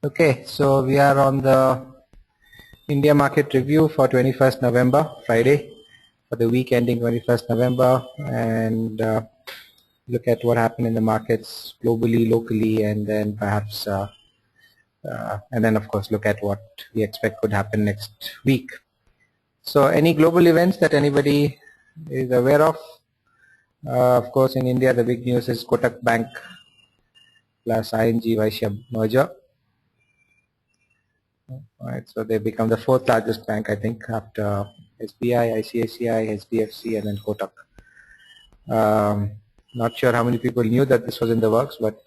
Okay, so we are on the India market review for 21st November, Friday, for the week ending 21st November, and look at what happened in the markets globally, locally, and then perhaps, and then of course look at what we expect could happen next week. So any global events that anybody is aware of? Of course, in India, the big news is Kotak Bank plus ING Vaishya merger. Right, so they become the fourth largest bank, I think, after SBI, ICICI, HDFC, and then Kotak. Not sure how many people knew that this was in the works, but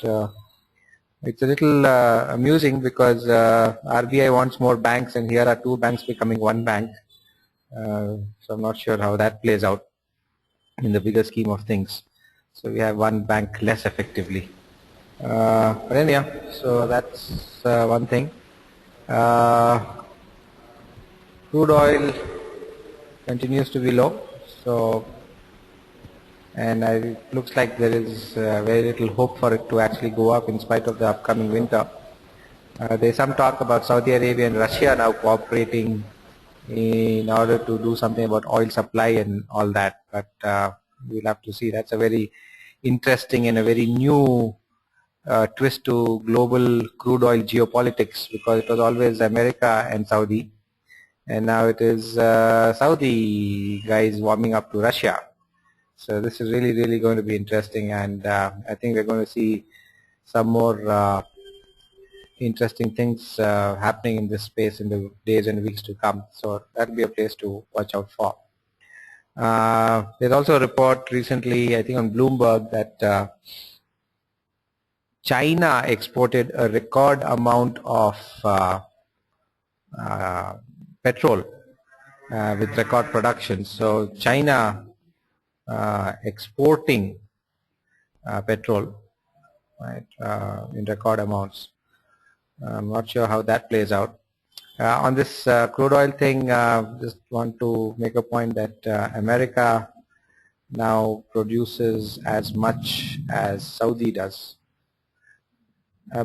it's a little amusing because RBI wants more banks, and here are two banks becoming one bank. So I'm not sure how that plays out in the bigger scheme of things. So we have one bank less effectively. But anyhow, so that's one thing. Crude oil continues to be low, so and it looks like there is very little hope for it to actually go up in spite of the upcoming winter. There's some talk about Saudi Arabia and Russia now cooperating in order to do something about oil supply and all that, but we'll have to see. That's a very interesting and a very new twist to global crude oil geopolitics, because it was always America and Saudi, and now it is Saudi guys warming up to Russia. So this is really going to be interesting, and I think we're going to see some more interesting things happening in this space in the days and weeks to come. So that'll be a place to watch out for. There's also a report recently, I think on Bloomberg, that China exported a record amount of petrol with record production. So China exporting petrol, right, in record amounts. I'm not sure how that plays out. On this crude oil thing, just want to make a point that America now produces as much as Saudi does.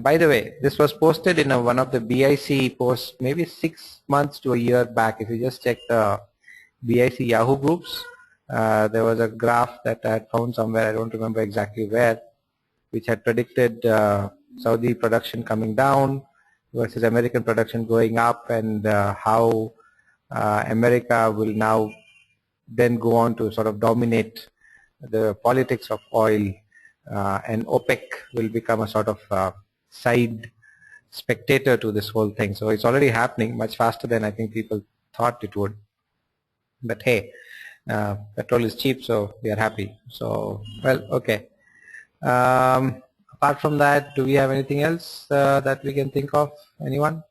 By the way, this was posted in one of the BIC posts maybe 6 months to a year back. If you just check the BIC Yahoo groups, there was a graph that I had found somewhere, I don't remember exactly where, which had predicted Saudi production coming down versus American production going up, and how America will now then go on to sort of dominate the politics of oil, and OPEC will become a sort of side spectator to this whole thing. So it's already happening much faster than I think people thought it would. But hey, petrol is cheap, so we are happy. So, well, okay. Apart from that, do we have anything else that we can think of? Anyone?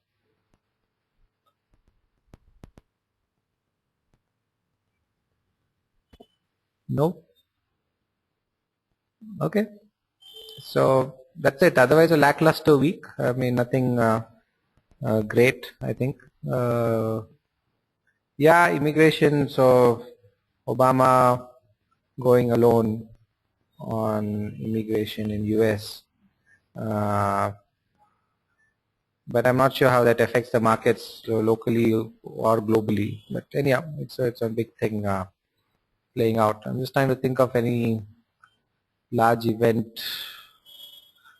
No? Okay. So that's it. Otherwise, a lackluster week. I mean, nothing great, I think. Yeah, immigration. So Obama going alone on immigration in US. But I'm not sure how that affects the markets locally or globally. But anyhow, it's a big thing playing out. I'm just trying to think of any large event.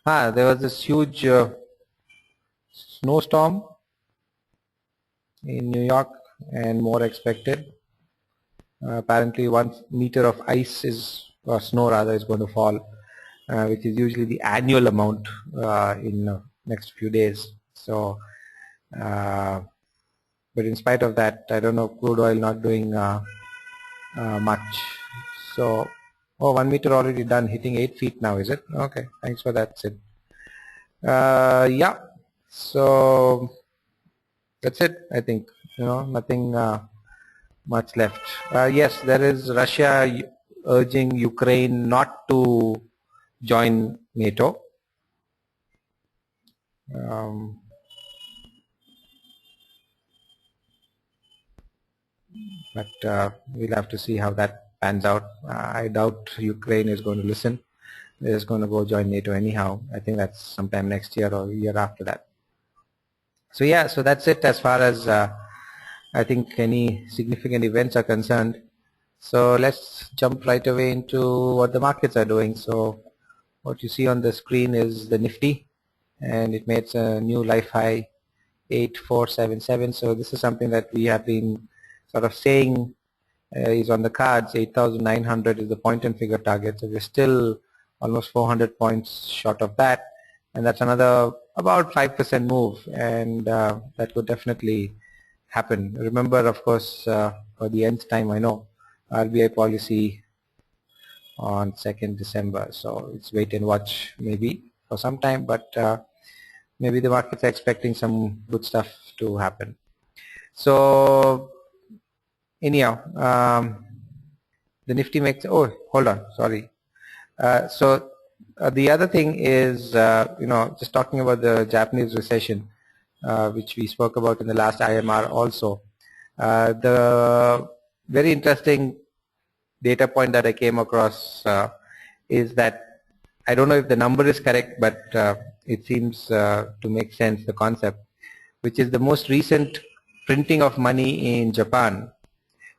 There was this huge snowstorm in New York, and more expected. Apparently 1 meter of ice or snow rather, is going to fall, which is usually the annual amount in next few days. So, but in spite of that, I don't know, crude oil not doing much. So, 1 meter already done, hitting 8 feet now, is it? Okay, thanks for that, Sid. Yeah, so that's it, I think. Nothing much left. Yes, there is Russia urging Ukraine not to join NATO. But we'll have to see how that pans out. I doubt Ukraine is going to listen. They're just going to go join NATO anyhow. I think that's sometime next year or year after that. So yeah, so that's it as far as I think any significant events are concerned. So let's jump right away into what the markets are doing. So what you see on the screen is the Nifty, and it made a new life high, 8477. So this is something that we have been sort of saying is on the cards. 8,900 is the point and figure target. So we're still almost 400 points short of that, and that's another about 5% move, and that could definitely happen. Remember, of course, for the nth time, I know RBI policy on 2nd December. So it's wait and watch maybe for some time, but maybe the markets are expecting some good stuff to happen. So anyhow, the Nifty makes, oh, hold on, sorry. The other thing is, just talking about the Japanese recession, which we spoke about in the last IMR also. The very interesting data point that I came across is that, I don't know if the number is correct, but it seems to make sense, the concept, which is the most recent printing of money in Japan.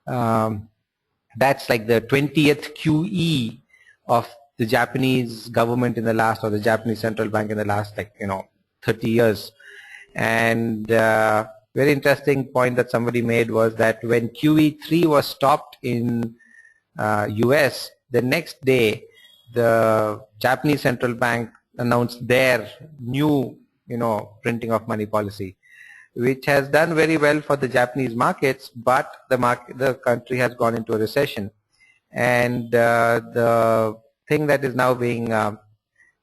That's like the 20th QE of the Japanese government in the last, or the Japanese central bank in the last, 30 years. And very interesting point that somebody made was that when QE3 was stopped in US, the next day the Japanese central bank announced their new, printing of money policy, which has done very well for the Japanese markets, but the country has gone into a recession. And the thing that is now being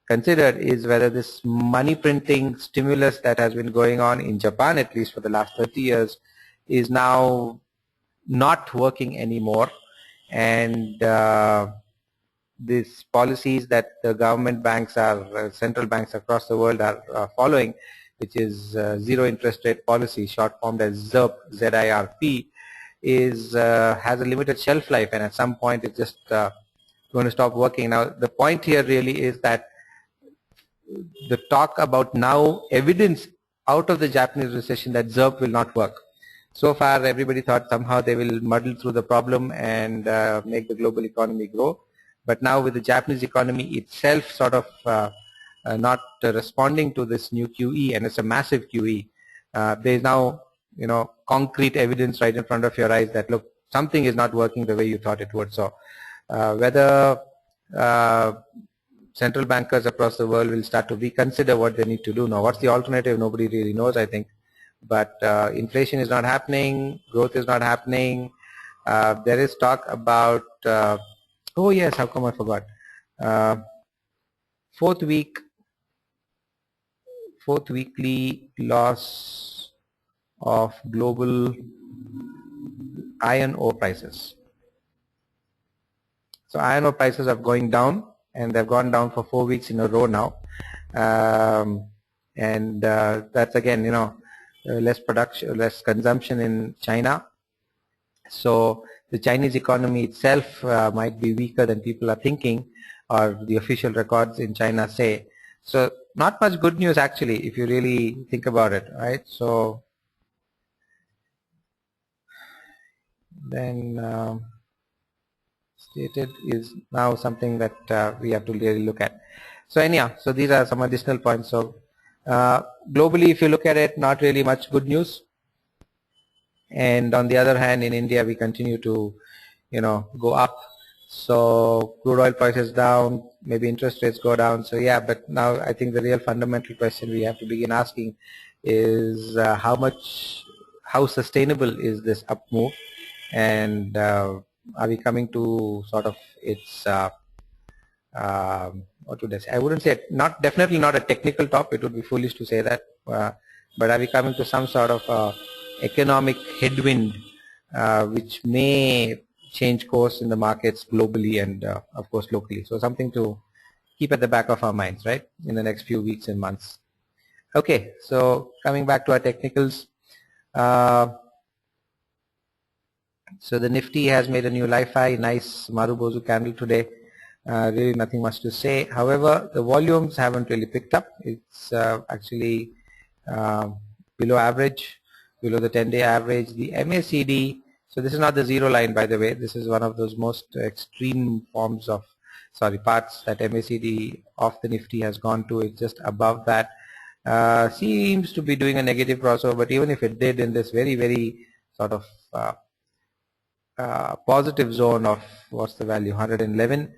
considered is whether this money printing stimulus that has been going on in Japan, at least for the last 30 years, is now not working anymore. And these policies that the government banks are, central banks across the world are following, which is zero interest rate policy, short formed as ZIRP, Z-I-R-P, has a limited shelf life, and at some point it's just going to stop working. Now the point here really is that the talk about now evidence out of the Japanese recession that ZIRP will not work. So far everybody thought somehow they will muddle through the problem and make the global economy grow. But now with the Japanese economy itself sort of not responding to this new QE, and it's a massive QE, there is now concrete evidence right in front of your eyes that look, something is not working the way you thought it would. So whether central bankers across the world will start to reconsider what they need to do now. What's the alternative? Nobody really knows, I think. But inflation is not happening, growth is not happening. There is talk about, oh yes, how come I forgot? Fourth weekly loss of global iron ore prices. So iron ore prices are going down, and they've gone down for 4 weeks in a row now. And that's again, less production, less consumption in China. So the Chinese economy itself might be weaker than people are thinking, or the official records in China say. So not much good news actually, if you really think about it, right? So then stated is now something that we have to really look at. So anyhow, so these are some additional points. So globally, if you look at it, not really much good news. And on the other hand, in India, we continue to, go up. So crude oil prices down, maybe interest rates go down. So yeah, but now I think the real fundamental question we have to begin asking is how sustainable is this up move, and are we coming to sort of its what would I say? I wouldn't say definitely not a technical top. It would be foolish to say that. But are we coming to some sort of economic headwind, which may change course in the markets globally and of course locally? So something to keep at the back of our minds, right, in the next few weeks and months. Okay, so coming back to our technicals. So the Nifty has made a new life high, nice Marubozu candle today. Really nothing much to say. However, the volumes haven't really picked up. It's actually below average, below the 10-day average. The MACD, so this is not the zero line, by the way. This is one of those most extreme forms of, parts that MACD of the Nifty has gone to. It's just above that. Seems to be doing a negative crossover, but even if it did in this very, very sort of positive zone of, what's the value, 111,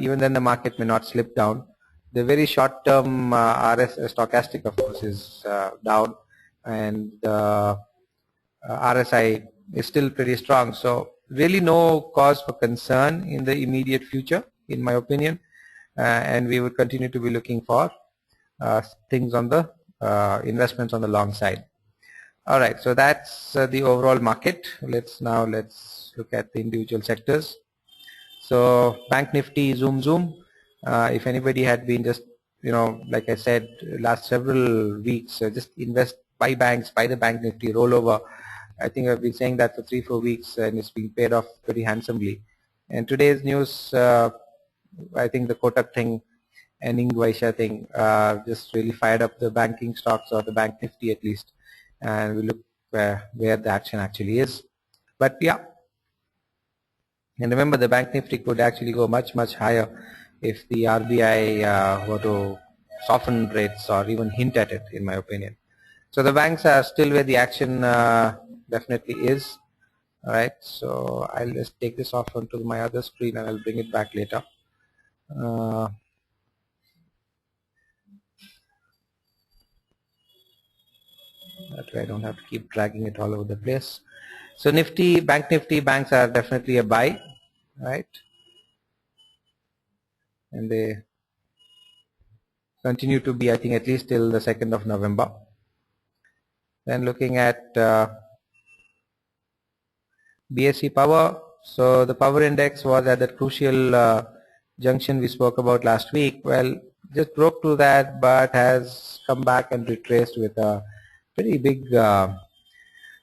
even then the market may not slip down. The very short term stochastic, of course, is down, and the RSI is still pretty strong. So really no cause for concern in the immediate future, in my opinion, and we will continue to be looking for things on the investments on the long side. All right, so that's the overall market. Let's look at the individual sectors. So Bank Nifty, zoom. If anybody had been just, like I said, last several weeks, just buy banks, buy the Bank Nifty, roll over. I think I've been saying that for 3-4 weeks, and it's being paid off pretty handsomely. And today's news, I think the Kotak thing and Ingvaisha thing just really fired up the banking stocks, or the Bank Nifty at least, and we look where the action actually is. But yeah, and remember, the Bank Nifty could actually go much higher if the RBI were to soften rates or even hint at it, in my opinion. So the banks are still where the action definitely is. All right, so I'll just take this off onto my other screen and I'll bring it back later. That way I don't have to keep dragging it all over the place. So Nifty, Bank Nifty, banks are definitely a buy, right? And they continue to be, I think, at least till the 2nd of November. Then looking at BSE Power. So the power index was at that crucial junction we spoke about last week. Well, just broke through that, but has come back and retraced with a pretty big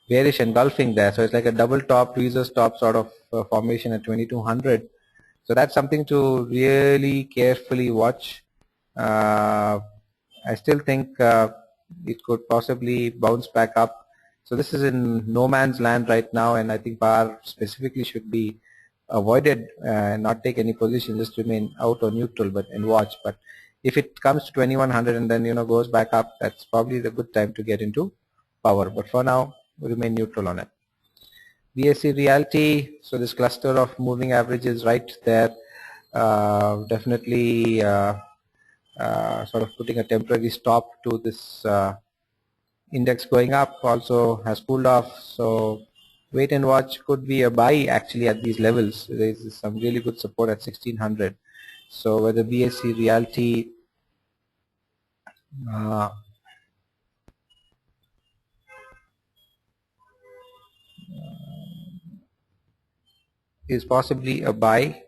bearish engulfing there. So it's like a double top, tweezers top sort of formation at 2200. So that's something to really carefully watch. I still think it could possibly bounce back up. So this is in no man's land right now, and I think power specifically should be avoided and not take any position, just remain out or neutral, but and watch. But if it comes to 2100 and then goes back up, that's probably the good time to get into power. But for now, we remain neutral on it. BSE Realty, so this cluster of moving averages right there, definitely sort of putting a temporary stop to this index going up. Also has cooled off, so wait and watch. Could be a buy actually at these levels. There is some really good support at 1600. So whether BSE Realty is possibly a buy.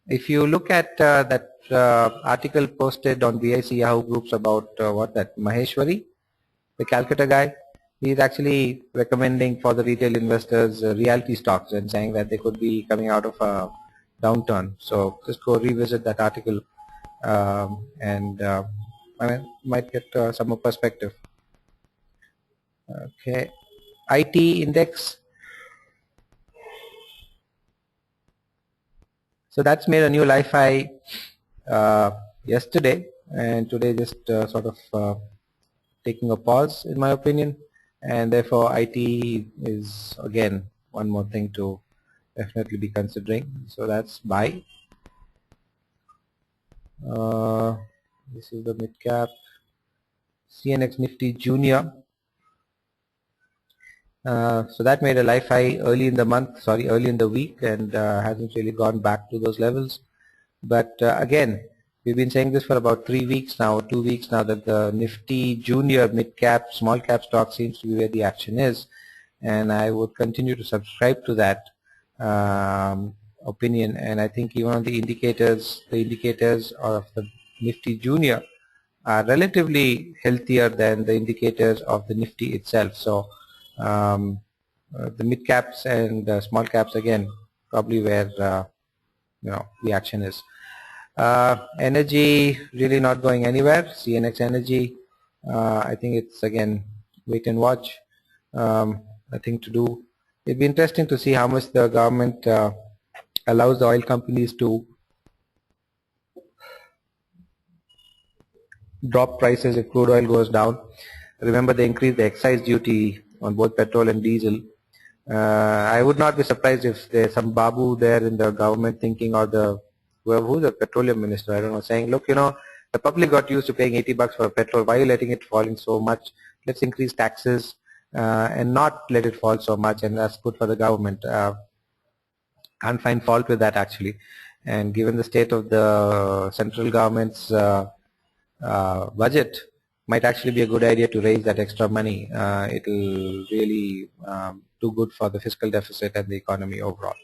If you look at that article posted on BIC Yahoo groups about what that Maheshwari, the Calcutta guy, he's actually recommending for the retail investors realty stocks and saying that they could be coming out of a downturn. So just go revisit that article and I mean, might get some more perspective. Okay, IT index. So that's made a new life high yesterday, and today just sort of taking a pause, in my opinion, and therefore IT is again one more thing to definitely be considering. So that's buy. This is the mid cap. CNX Nifty Junior. So that made a life high early in the week, and hasn't really gone back to those levels. But again, we've been saying this for about 3 weeks now, 2 weeks now, that the Nifty Junior, mid cap, small cap stock seems to be where the action is, and I would continue to subscribe to that opinion. And I think even on the indicators of the Nifty Junior are relatively healthier than the indicators of the Nifty itself. So the mid caps and small caps again probably where the action is. Energy really not going anywhere. CNX Energy, I think it's again wait and watch. Nothing to do. It'd be interesting to see how much the government allows the oil companies to drop prices if crude oil goes down. Remember, they increased the excise duty on both petrol and diesel. I would not be surprised if there's some babu there in the government thinking, or the who's the petroleum minister, I don't know, saying, look, the public got used to paying 80 bucks for petrol. Why are you letting it fall in so much? Let's increase taxes and not let it fall so much, and that's good for the government. Can't find fault with that actually. And given the state of the central government's budget, might actually be a good idea to raise that extra money. It'll really do good for the fiscal deficit and the economy overall.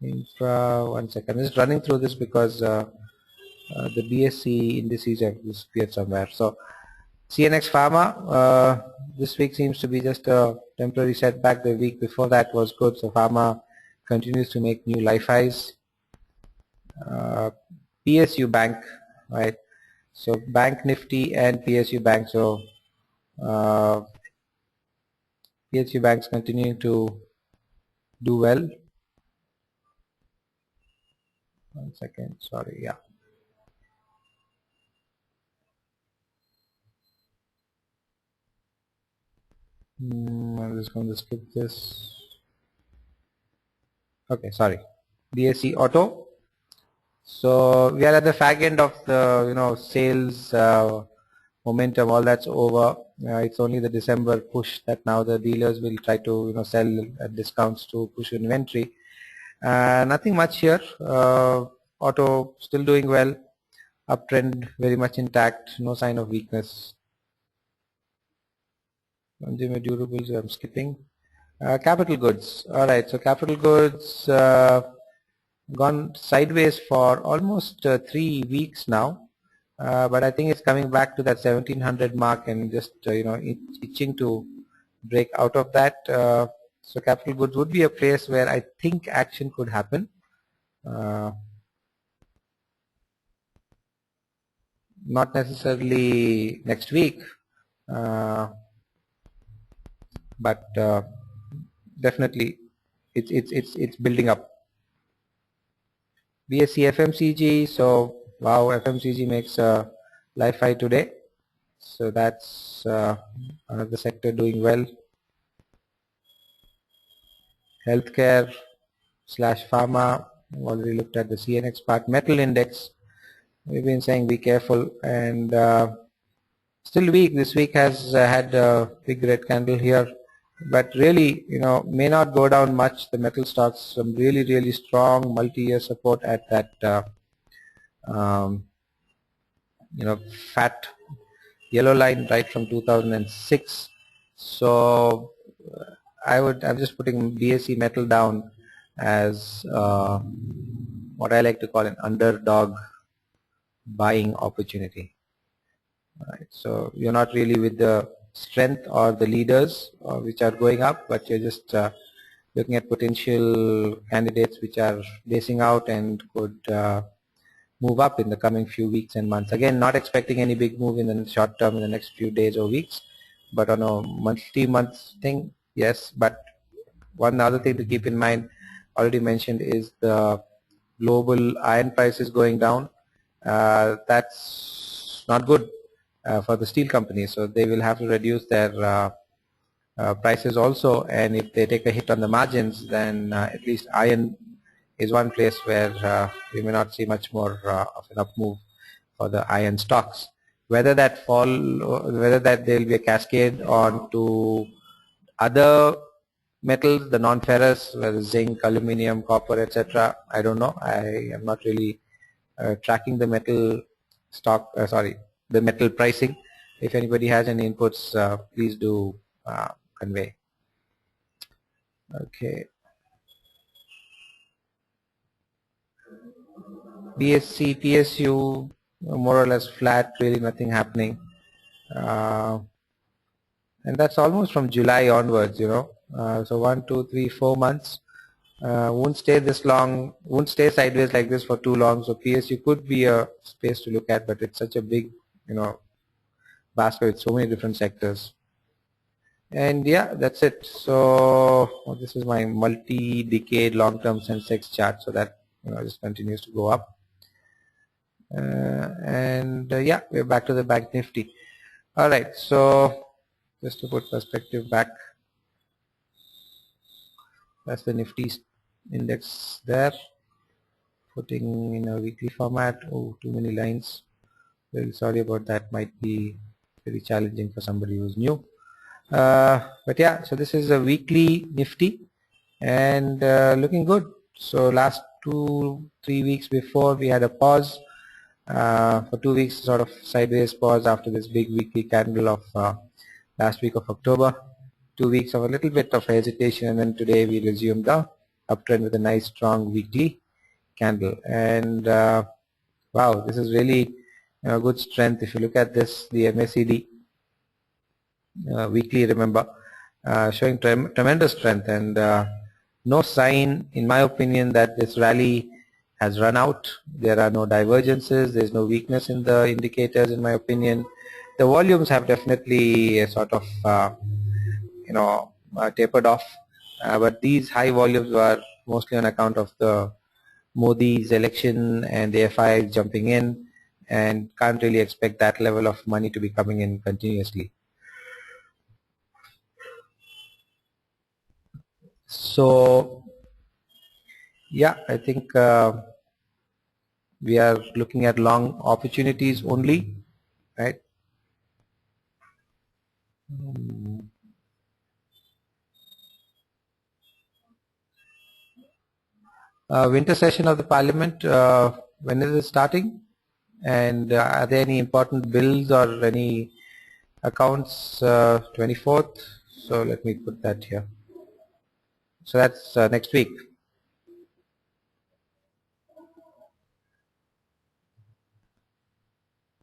Infra, one second. I'm just running through this because the BSC indices have disappeared somewhere. So CNX Pharma, this week seems to be just a temporary setback. The week before that was good. So Pharma continues to make new life highs. PSU Bank, right? So Bank Nifty and PSU Bank. So PSU Bank's continuing to do well. One second, sorry, yeah. I'm just going to skip this. Okay, sorry. BSC Auto. So we are at the fag end of the sales momentum. All that's over. It's only the December push that now the dealers will try to sell at discounts to push inventory. Nothing much here. Auto still doing well. Uptrend very much intact. No sign of weakness. Consumer durables, I'm skipping. Capital goods. All right. So capital goods gone sideways for almost 3 weeks now. But I think it's coming back to that 1700 mark and just itching to break out of that. So capital goods would be a place where I think action could happen. Not necessarily next week, but definitely it's building up. BSC FMCG. So wow, FMCG makes a life high today. So that's another sector doing well. Healthcare / pharma. Already looked at the CNX part. Metal index. We've been saying be careful, and still weak. This week has had a big red candle here, but really may not go down much. The metal stocks, some really strong multi-year support at that fat yellow line right from 2006. So I'm just putting BSE metal down as what I like to call an underdog buying opportunity. Right. So you're not really with the strength or the leaders which are going up, but you're just looking at potential candidates which are basing out and could move up in the coming few weeks and months. Again, not expecting any big move in the short term in the next few days or weeks, but on a month thing, yes. But one other thing to keep in mind, already mentioned, is the global iron prices going down. That's not good for the steel companies, so they will have to reduce their prices also, and if they take a hit on the margins, then at least iron is one place where we may not see much more of an up move for the iron stocks. Whether that there will be a cascade on to other metals, the non-ferrous, whether zinc, aluminum, copper, etc., I don't know. I am not really tracking the metal stock, the metal pricing. If anybody has any inputs, please do convey. Okay. BSC, PSU, more or less flat, really nothing happening. And that's almost from July onwards, so 1, 2, 3, 4 months. won't stay this long, won't stay sideways like this for too long. So PSU could be a space to look at, but it's such a big, basket with so many different sectors. And yeah, that's it. So this is my multi-decade long-term Sensex chart. So that just continues to go up. And yeah, we're back to the Bank Nifty. All right. So just to put perspective back, that's the Nifty index there. Putting in a weekly format. Oh, too many lines. Very sorry about that. Might be very challenging for somebody who's new. But yeah, so this is a weekly Nifty and looking good. So last 2-3 weeks before we had a pause. For 2 weeks sort of sideways pause after this big weekly candle of last week of October. 2 weeks of a little bit of hesitation, and then today we resumed the uptrend with a nice strong weekly candle. And wow, this is really good strength. If you look at this, the MACD weekly, remember, showing tremendous strength, and no sign in my opinion that this rally has run out. There are no divergences, there's no weakness in the indicators in my opinion. The volumes have definitely sort of tapered off, but these high volumes were mostly on account of the Modi's election and the FI jumping in, and can't really expect that level of money to be coming in continuously. So yeah, I think we are looking at long opportunities only, right? Winter session of the parliament, when is it starting? And are there any important bills or any accounts 24th? So let me put that here. So that's next week.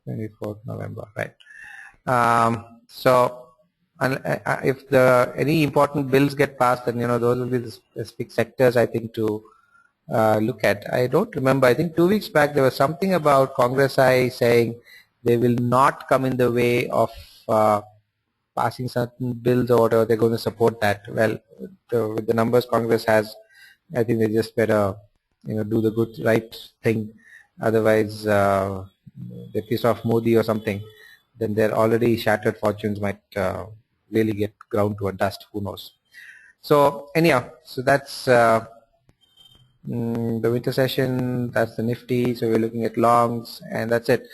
24th November, right? So if any important bills get passed, then those will be the specific sectors I think to look at. I don't remember. I think 2 weeks back there was something about Congress saying they will not come in the way of passing certain bills or whatever. They're going to support that. Well, with the numbers Congress has, I think they just better do the good right thing. Otherwise, they piss off Modi or something, then their already shattered fortunes might really get ground to a dust. Who knows? So anyhow, so that's the winter session. That's the Nifty. So we're looking at longs, and that's it.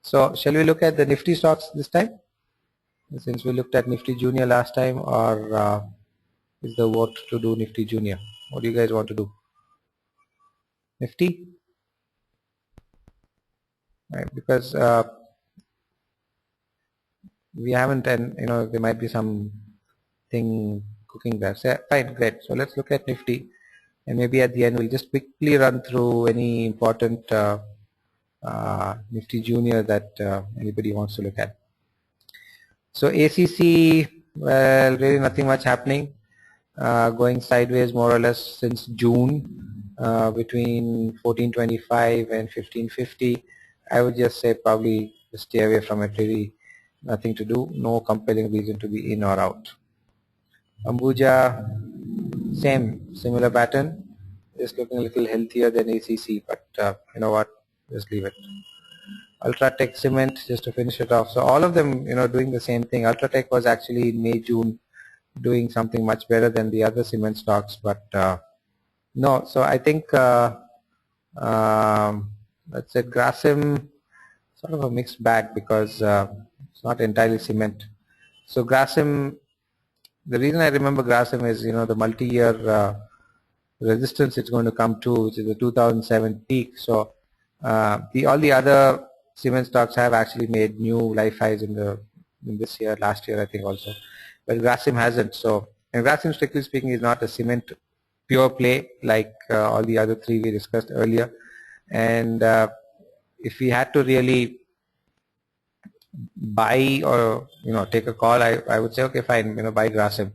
So shall we look at the Nifty stocks this time, since we looked at Nifty Junior last time, or is the vote to do Nifty Junior? What do you guys want to do? Nifty, right? Because we haven't, and there might be some thing cooking there. So fine, great. So let's look at Nifty, and maybe at the end we'll just quickly run through any important Nifty Junior that anybody wants to look at. So ACC, well, really nothing much happening. Going sideways more or less since June, between 1425 and 1550. I would just say probably stay away from it. Really nothing to do, no compelling reason to be in or out. Ambuja, similar pattern, just looking a little healthier than ACC, but you know what, just leave it. Ultratech Cement, just to finish it off. So all of them, doing the same thing. Ultratech was actually in May, June doing something much better than the other cement stocks, but no. So I think let's say Grasim, sort of a mixed bag, because it's not entirely cement. So Grasim, the reason I remember Grasim is the multi-year resistance it's going to come to, which is the 2007 peak. So all the other cement stocks have actually made new life highs in this year, last year I think also, but Grasim hasn't. So, and Grasim, strictly speaking, is not a cement pure play like all the other three we discussed earlier. And if we had to really buy or take a call, I would say okay, fine, buy Grasim,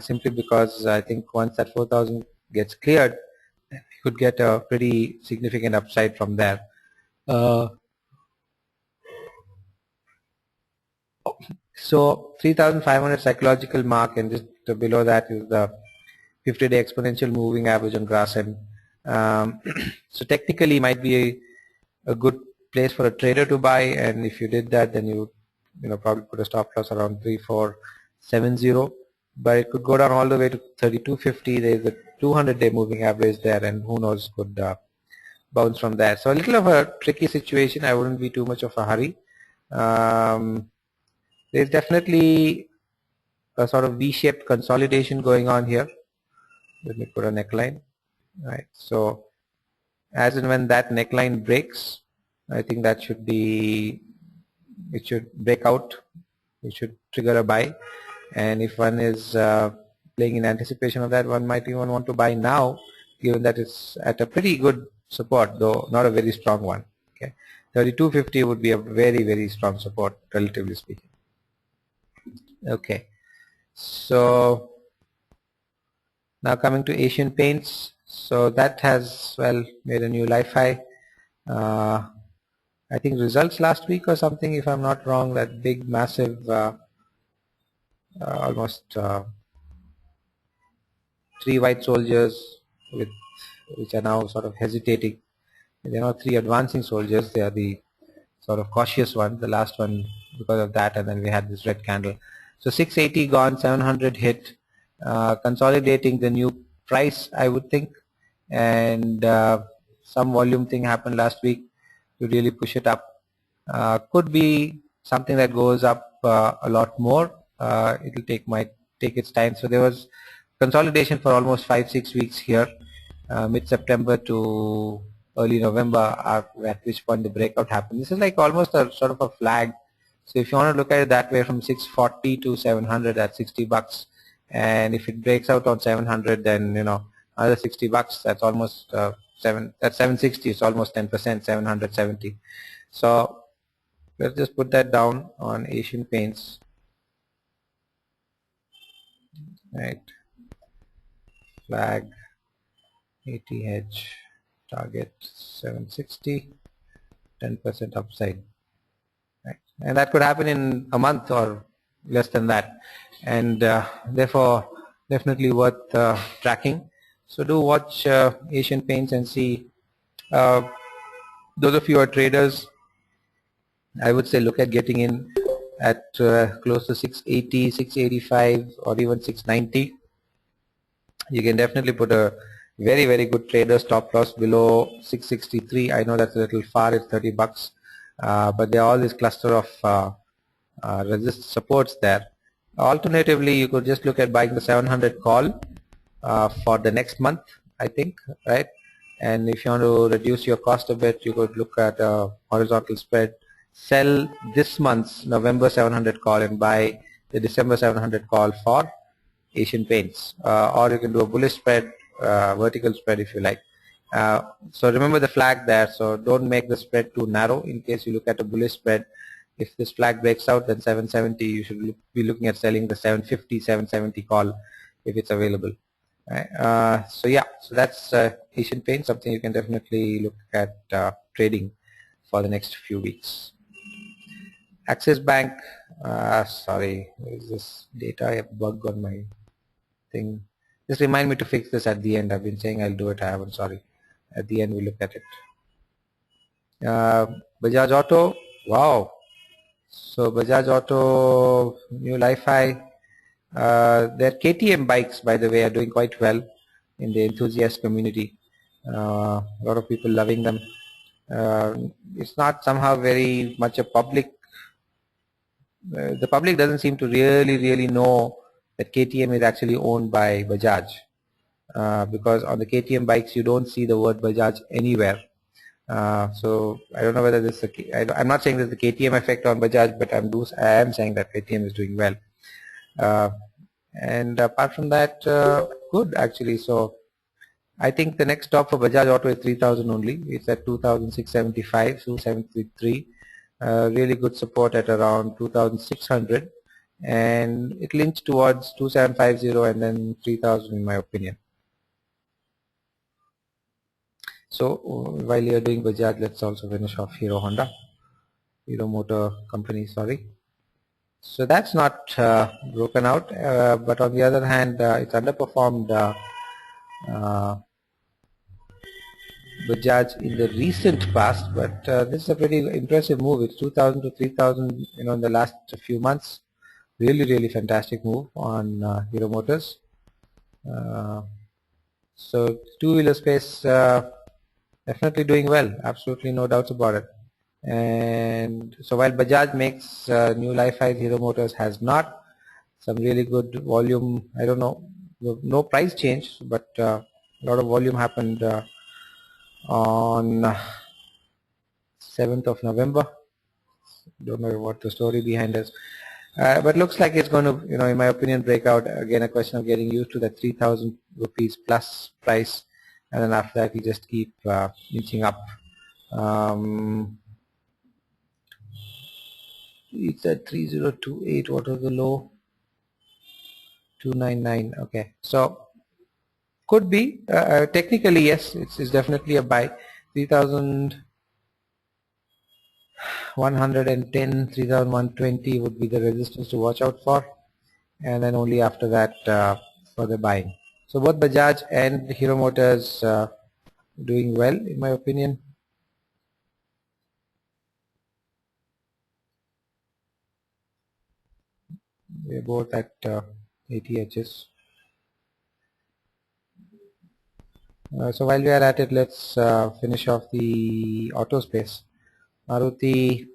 simply because I think once that 4,000 gets cleared, then we could get a pretty significant upside from there. So 3,500 psychological mark, and just below that is the 50-day exponential moving average on grass. And so technically might be a good place for a trader to buy, and if you did that, then you probably put a stop loss around 3470, but it could go down all the way to 3250. There's a 200-day moving average there, and who knows, could bounce from there. So a little of a tricky situation. I wouldn't be too much of a hurry. There's definitely a sort of V-shaped consolidation going on here. Let me put a neckline. Right. So as and when that neckline breaks, I think that should be, it should break out. It should trigger a buy. And if one is playing in anticipation of that, one might even want to buy now, given that it's at a pretty good support, though not a very strong one. Okay, 3250 would be a very, very strong support, relatively speaking. Okay, so now coming to Asian Paints. So that has, well, made a new life high. I think results last week or something, if I'm not wrong, that big massive almost 3 white soldiers which are now sort of hesitating. They're not 3 advancing soldiers, they are the sort of cautious ones, the last one because of that, and then we had this red candle. So 680 gone, 700 hit, consolidating the new price, I would think, and some volume thing happened last week to really push it up. Could be something that goes up a lot more. Might take its time. So there was consolidation for almost 5-6 weeks here, mid-September to early November, at which point the breakout happened. This is like almost a sort of a flag. So if you want to look at it that way, from 640 to 700 at 60 bucks, and if it breaks out on 700, then another 60 bucks. That's almost that's 760. It's almost 10%. 770. So let's just put that down on Asian Paints. Right. Flag 80 hedge target 760, 10% upside. Right. And that could happen in a month or less than that, and therefore definitely worth tracking. So do watch Asian Paints and see. Those of you who are traders, I would say look at getting in at close to 680, 685, or even 690. You can definitely put a very, very good trader stop loss below 663. I know that's a little far, it's 30 bucks, but there are all this cluster of resist supports there. Alternatively, you could just look at buying the 700 call for the next month, I think, right? And if you want to reduce your cost a bit, you could look at a horizontal spread. Sell this month's November 700 call and buy the December 700 call for Asian Paints, or you can do a bullish spread, vertical spread if you like. So remember the flag there, so don't make the spread too narrow in case you look at a bullish spread. If this flag breaks out, then 770, you should be looking at selling the 750, 770 call if it's available. Right. So yeah, so that's Asian Paint, something you can definitely look at trading for the next few weeks. Axis Bank, sorry, there is this data, I have a bug on my thing. Just remind me to fix this at the end. I've been saying I'll do it, I haven't, sorry. At the end we look at it. Bajaj Auto, wow. So Bajaj Auto, new life high. Their KTM bikes, by the way, are doing quite well in the enthusiast community. A lot of people loving them. It's not somehow very much a public. The public doesn't seem to really know that KTM is actually owned by Bajaj, because on the KTM bikes you don't see the word Bajaj anywhere. So I don't know whether this is I'm not saying there's the KTM effect on Bajaj, but I am saying that KTM is doing well. And apart from that, good actually. So I think the next stop for Bajaj Auto is 3,000 only. It's at 2,675, 2,733. Really good support at around 2,600, and it links towards 2,750 and then 3,000 in my opinion. So while you're doing Bajaj, let's also finish off Hero Motor Company, sorry. So that's not broken out, but on the other hand, it's underperformed uh, Bajaj in the recent past, but this is a pretty impressive move. It's 2000 to 3000, in the last few months. Really fantastic move on Hero Motors. Uh, so two-wheeler space definitely doing well, absolutely no doubts about it. And so while Bajaj makes new life highs, Hero Motors has not. Some really good volume. I don't know, no price change, but a lot of volume happened on 7th of November. Don't know what the story behind is. But looks like it's going to, in my opinion, break out. Again, a question of getting used to the 3,000 rupees plus price, and then after that we just keep inching up. It's at 3028. What was the low? 299. Okay, so could be technically yes, it's definitely a buy. 3,110, 3,120 would be the resistance to watch out for, and then only after that for the buying. So both Bajaj and Hero Motors doing well in my opinion. They're both at 80Hs. So while we are at it, let's finish off the auto space. Maruti.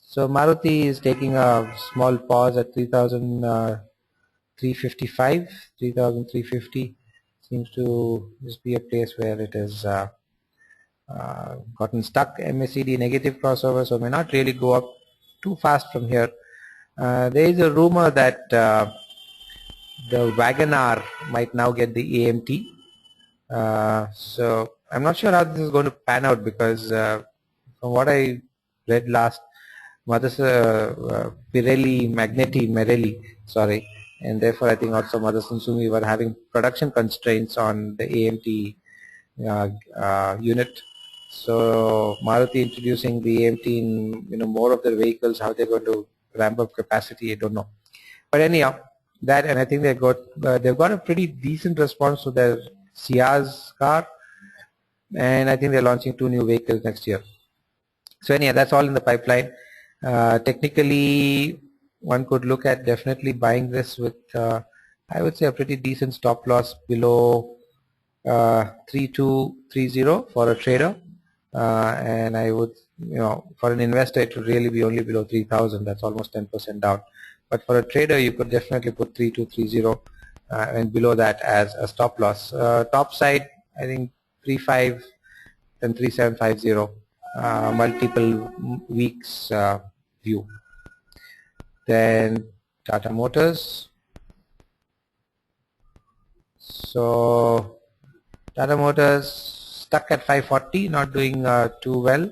So Maruti is taking a small pause at 3,355, 3,350. Seems to just be a place where it is gotten stuck. MACD negative crossover, so may not really go up too fast from here. There is a rumor that the WagonR might now get the AMT. So I'm not sure how this is going to pan out, because from what I read last, Pirelli, Magneti, Merelli, sorry, and therefore I think also Motherson Sumi were having production constraints on the AMT unit. So Maruti introducing the AMT in more of their vehicles. How they're going to ramp up capacity, I don't know. But anyhow, that, and I think they've got a pretty decent response to their Ciaz car, and I think they're launching 2 new vehicles next year. So anyhow, that's all in the pipeline. Technically, one could look at definitely buying this with, I would say, a pretty decent stop loss below 3230 for a trader, and I would, for an investor, it would really be only below 3,000. That's almost 10% down. But for a trader, you could definitely put 3230 and below that as a stop loss. Top side, I think 35 and 3750, multiple weeks view. Then Tata Motors. So Tata Motors stuck at 540, not doing too well.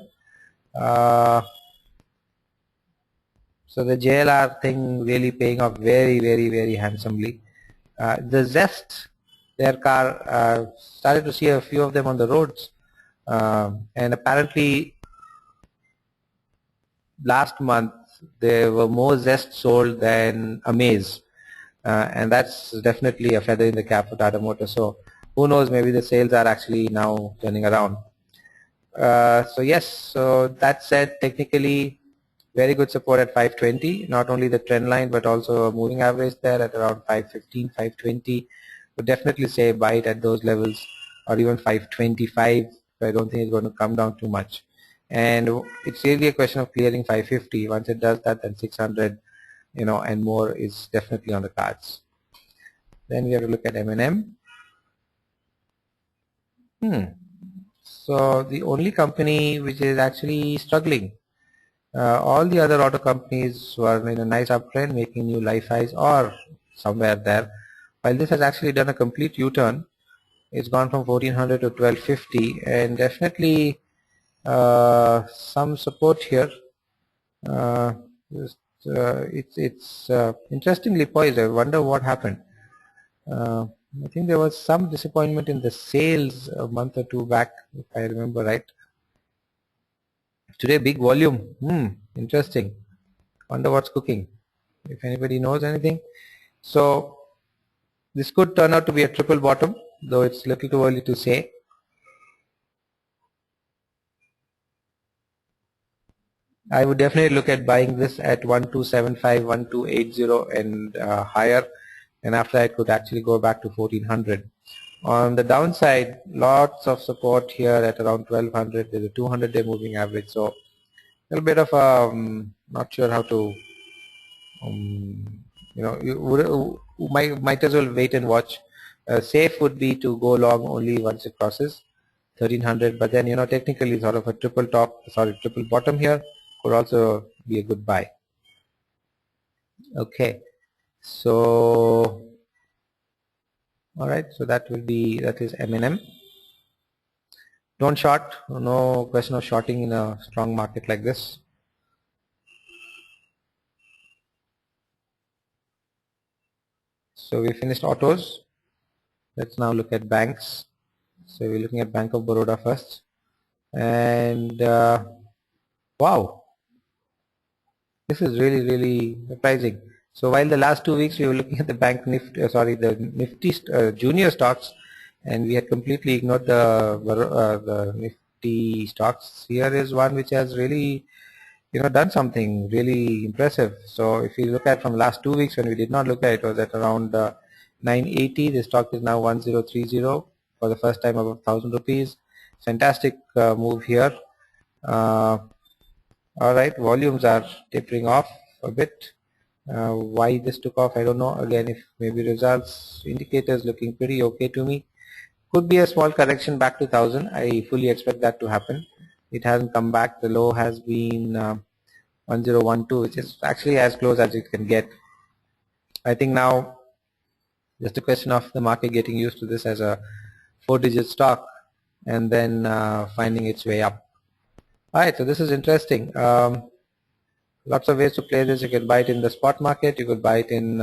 So the JLR thing really paying off very handsomely. The Zest, their car, started to see a few of them on the roads, and apparently last month there were more Zest sold than Amaze, and that's definitely a feather in the cap for Tata Motors. So who knows, maybe the sales are actually now turning around. So yes, so that said, technically very good support at 520, not only the trend line but also a moving average there at around 515, 520. Would definitely say buy it at those levels, or even 525. I don't think it's going to come down too much, and it's really a question of clearing 550. Once it does that, then 600 and more is definitely on the cards. Then we have to look at M&M. So the only company which is actually struggling, all the other auto companies were in a nice uptrend, making new life highs or somewhere there, while this has actually done a complete U-turn. It's gone from 1400 to 1250, and definitely some support here. It's interestingly poised. I wonder what happened. I think there was some disappointment in the sales a month or two back, if I remember right. Today, big volume. Interesting. Wonder what's cooking. If anybody knows anything. So this could turn out to be a triple bottom, though it's a little too early to say. I would definitely look at buying this at 1275, 1280 and higher, and after that could actually go back to 1400. On the downside, lots of support here at around 1200. There's a 200-day moving average, so a little bit of not sure how to you might as well wait and watch. Safe would be to go long only once it crosses 1300, but then technically sort of a triple bottom here could also be a good buy. Okay, so all right, so that is M&M. Don't short, no question of shorting in a strong market like this. So we finished autos. Let's now look at banks. So we're looking at Bank of Baroda first, and wow, this is really surprising. So while the last 2 weeks we were looking at the bank Nifty, the Nifty junior stocks, and we had completely ignored the Nifty stocks. Here is one which has really done something really impressive. So if you look at from last 2 weeks when we did not look at it, was at around 980. The stock is now 1030 for the first time above 1000 rupees. Fantastic move here. Uh, all right, volumes are tapering off a bit. Why this took off, I don't know. Again, if maybe results indicators looking pretty okay to me. Could be a small correction back to 1000. I fully expect that to happen. It hasn't come back. The low has been 1012, which is actually as close as it can get. I think now just a question of the market getting used to this as a 4-digit stock and then finding its way up. All right, so this is interesting. Lots of ways to play this. You can buy it in the spot market. You could buy it in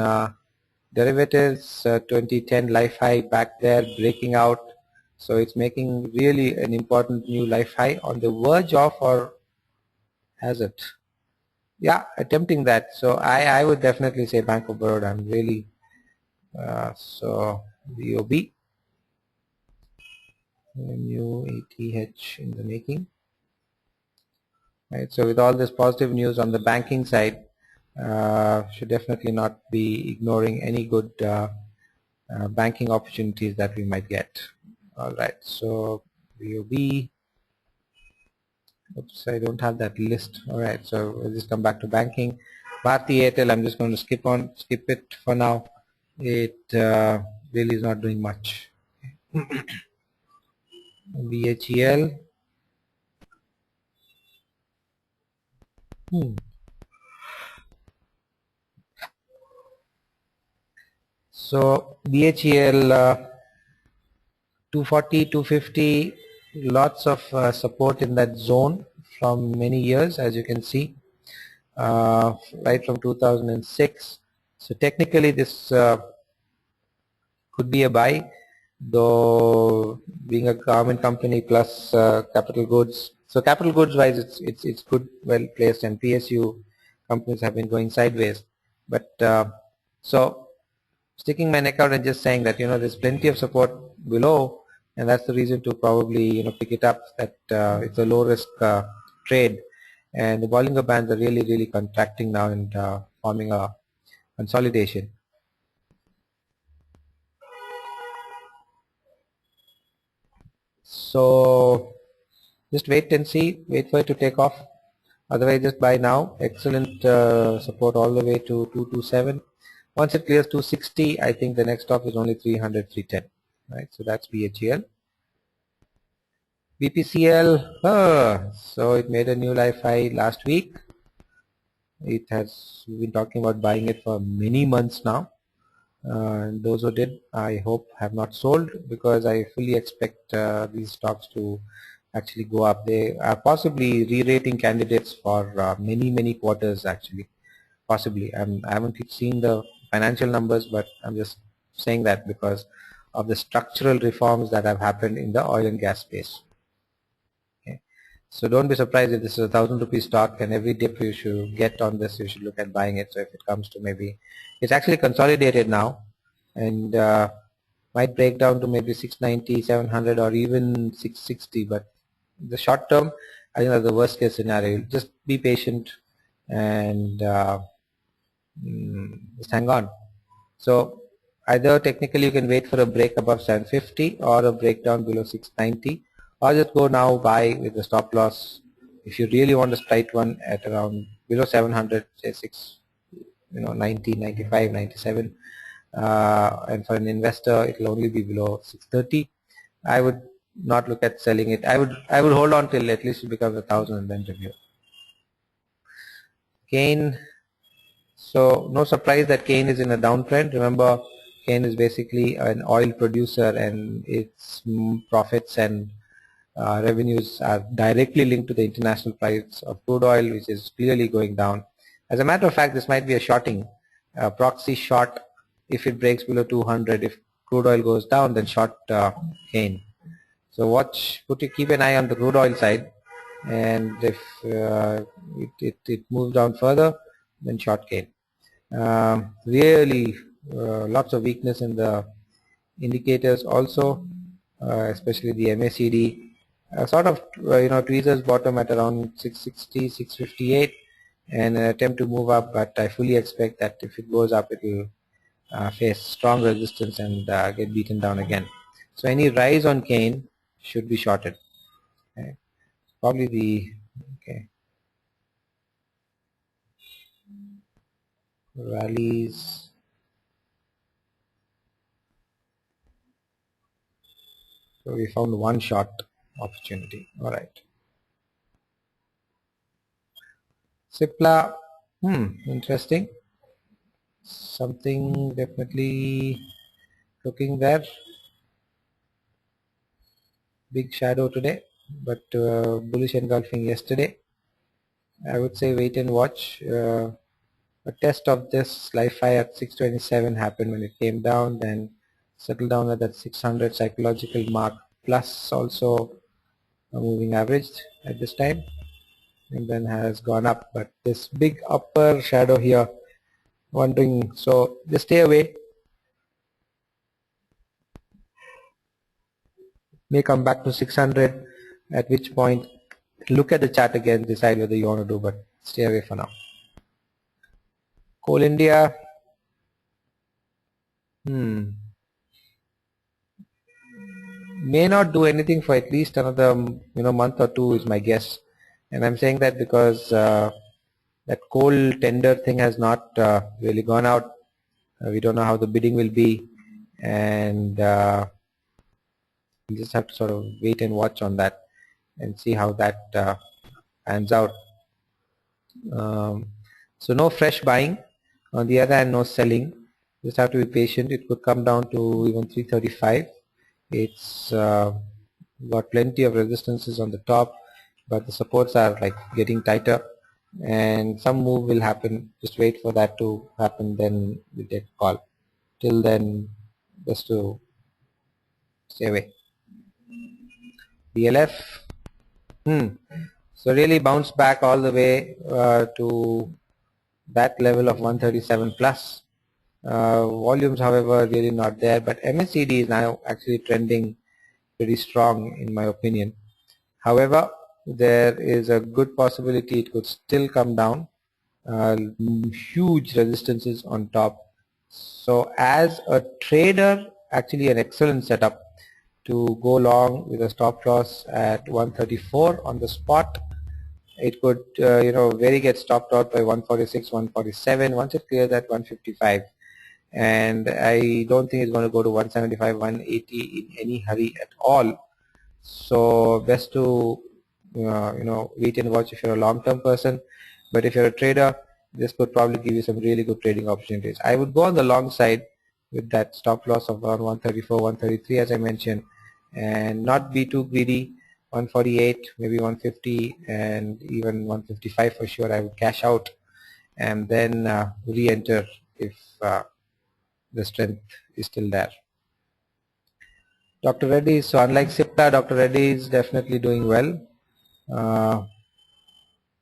derivatives. 2010 life high back there, breaking out. So it's making really an important new life high on the verge of, or has it? Yeah, attempting that. So I would definitely say Bank of Baroda. I'm really so BOB, new ATH in the making. Right. So with all this positive news on the banking side, should definitely not be ignoring any good banking opportunities that we might get. All right. So BOB. Oops, I don't have that list. All right. So we'll just come back to banking. Bharti Airtel, I'm just going to skip it for now. It really is not doing much. BHEL. So BHEL 240, 250, lots of support in that zone from many years, as you can see, right from 2006. So technically this could be a buy, though being a government company plus capital goods. So capital goods wise, it's good, well placed, and PSU companies have been going sideways. But so sticking my neck out and just saying that there's plenty of support below, and that's the reason to probably pick it up. That it's a low risk trade, and the Bollinger Bands are really contracting now and forming a consolidation. So just wait and see, wait for it to take off. Otherwise, just buy now. Excellent support all the way to 227. Once it clears 260, I think the next stop is only 300, 310. Right, so that's BHEL. BPCL, so it made a new life high last week. It has been talking about buying it for many months now. And those who did, I hope have not sold, because I fully expect these stocks to actually go up. They are possibly re-rating candidates for many quarters actually. Possibly. I haven't seen the financial numbers, but I'm just saying that because of the structural reforms that have happened in the oil and gas space. Okay. So don't be surprised if this is a 1,000 rupee stock, and every dip you should get on this, you should look at buying it. So if it comes to maybe, it's actually consolidated now, and might break down to maybe 690, 700, or even 660. But the short term, I think that's the worst case scenario. Just be patient and just hang on. So either technically you can wait for a break above 750 or a breakdown below 690, or just go now buy with the stop loss if you really want a straight one at around below 700, say 6, 90, 95, 97. And for an investor it will only be below 630. I would not look at selling it. I would hold on till at least it becomes 1,000 and then review. Gain. So no surprise that Kane is in a downtrend. Remember, Kane is basically an oil producer, and its profits and revenues are directly linked to the international price of crude oil, which is clearly going down. As a matter of fact, this might be a shorting, proxy short. If it breaks below 200, if crude oil goes down, then short Kane. So keep an eye on the crude oil side, and if it moves down further, then short Kane. Really lots of weakness in the indicators also, especially the MACD. Sort of tweezers bottom at around 660, 658, and an attempt to move up, but I fully expect that if it goes up, it will face strong resistance and get beaten down again. So any rise on Kane should be shorted. Okay. Probably the rallies. So we found one short opportunity. All right. Cipla, interesting. Something definitely looking there. Big shadow today, but bullish engulfing yesterday. I would say wait and watch. A test of this life high at 627 happened when it came down, then settled down at that 600 psychological mark, plus also a moving average at this time, and then has gone up. But this big upper shadow here, wondering, so just stay away. May come back to 600, at which point look at the chart again, decide whether you want to do, but stay away for now. Coal India, may not do anything for at least another month or two is my guess, and I'm saying that because that coal tender thing has not really gone out. We don't know how the bidding will be, and we just have to sort of wait and watch on that and see how that pans out. So no fresh buying. On the other hand, no selling. Just have to be patient. It could come down to even 335. It's got plenty of resistances on the top, but the supports are like getting tighter, and some move will happen. Just wait for that to happen, then we'll take a call. Till then, just to stay away. DLF, so really bounced back all the way to that level of 137 plus. Volumes, however, really not there, but MACD is now actually trending pretty strong in my opinion. However, there is a good possibility it could still come down. Huge resistances on top. So as a trader, actually an excellent setup to go long with a stop loss at 134 on the spot. It could very get stopped out by 146, 147 once it clears at 155, and I don't think it's going to go to 175, 180 in any hurry at all. So best to wait and watch if you're a long-term person, but if you're a trader, this could probably give you some really good trading opportunities. I would go on the long side with that stop loss of around 134, 133 as I mentioned, and not be too greedy. 148, maybe 150, and even 155 for sure I would cash out, and then re-enter if the strength is still there. Dr. Reddy's, so unlike Sipla, Dr. Reddy is definitely doing well. Uh,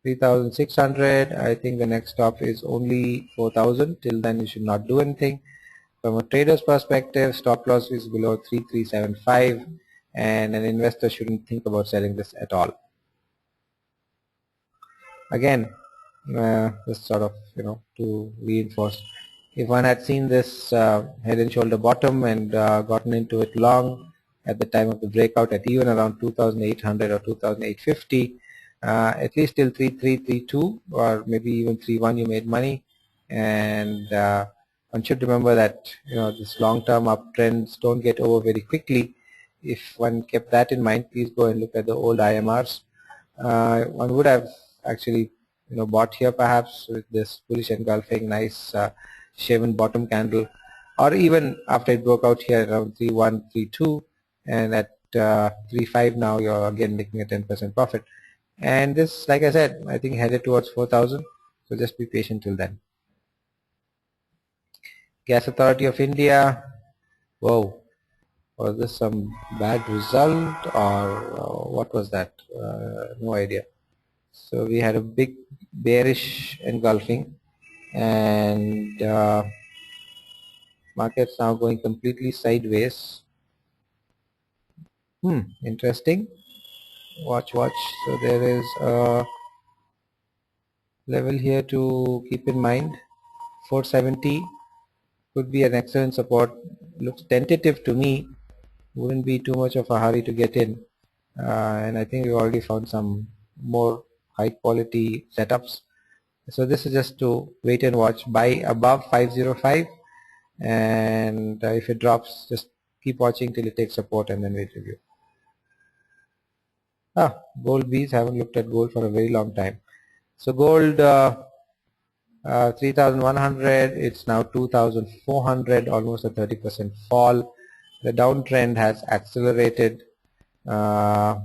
3,600. I think the next stop is only 4,000. Till then, you should not do anything. From a trader's perspective, stop loss is below 3,375, and an investor shouldn't think about selling this at all. Again, just sort of, to reinforce, if one had seen this head and shoulder bottom and gotten into it long at the time of the breakout at even around 2,800 or 2,850, at least till 3,332 or maybe even 3,1 you made money. And one should remember that this long-term uptrends don't get over very quickly. If one kept that in mind, please go and look at the old IMRs. One would have actually bought here perhaps with this bullish engulfing nice shaven bottom candle, or even after it broke out here around 3,132, and at 3,5 now you're again making a 10% profit. And this, like I said, I think headed towards 4,000, so just be patient till then. Gas Authority of India, whoa, was this some bad result or what was that? No idea. So we had a big bearish engulfing, and markets now going completely sideways. Interesting. Watch. So there is a level here to keep in mind. 470 could be an excellent support. Looks tentative to me. Wouldn't be too much of a hurry to get in. And I think we already found some more high quality setups. So this is just to wait and watch. Buy above 505, and if it drops, just keep watching till it takes support and then wait review. Gold bees, haven't looked at gold for a very long time. So gold 3,100, it's now 2,400, almost a 30% fall. The downtrend has accelerated, and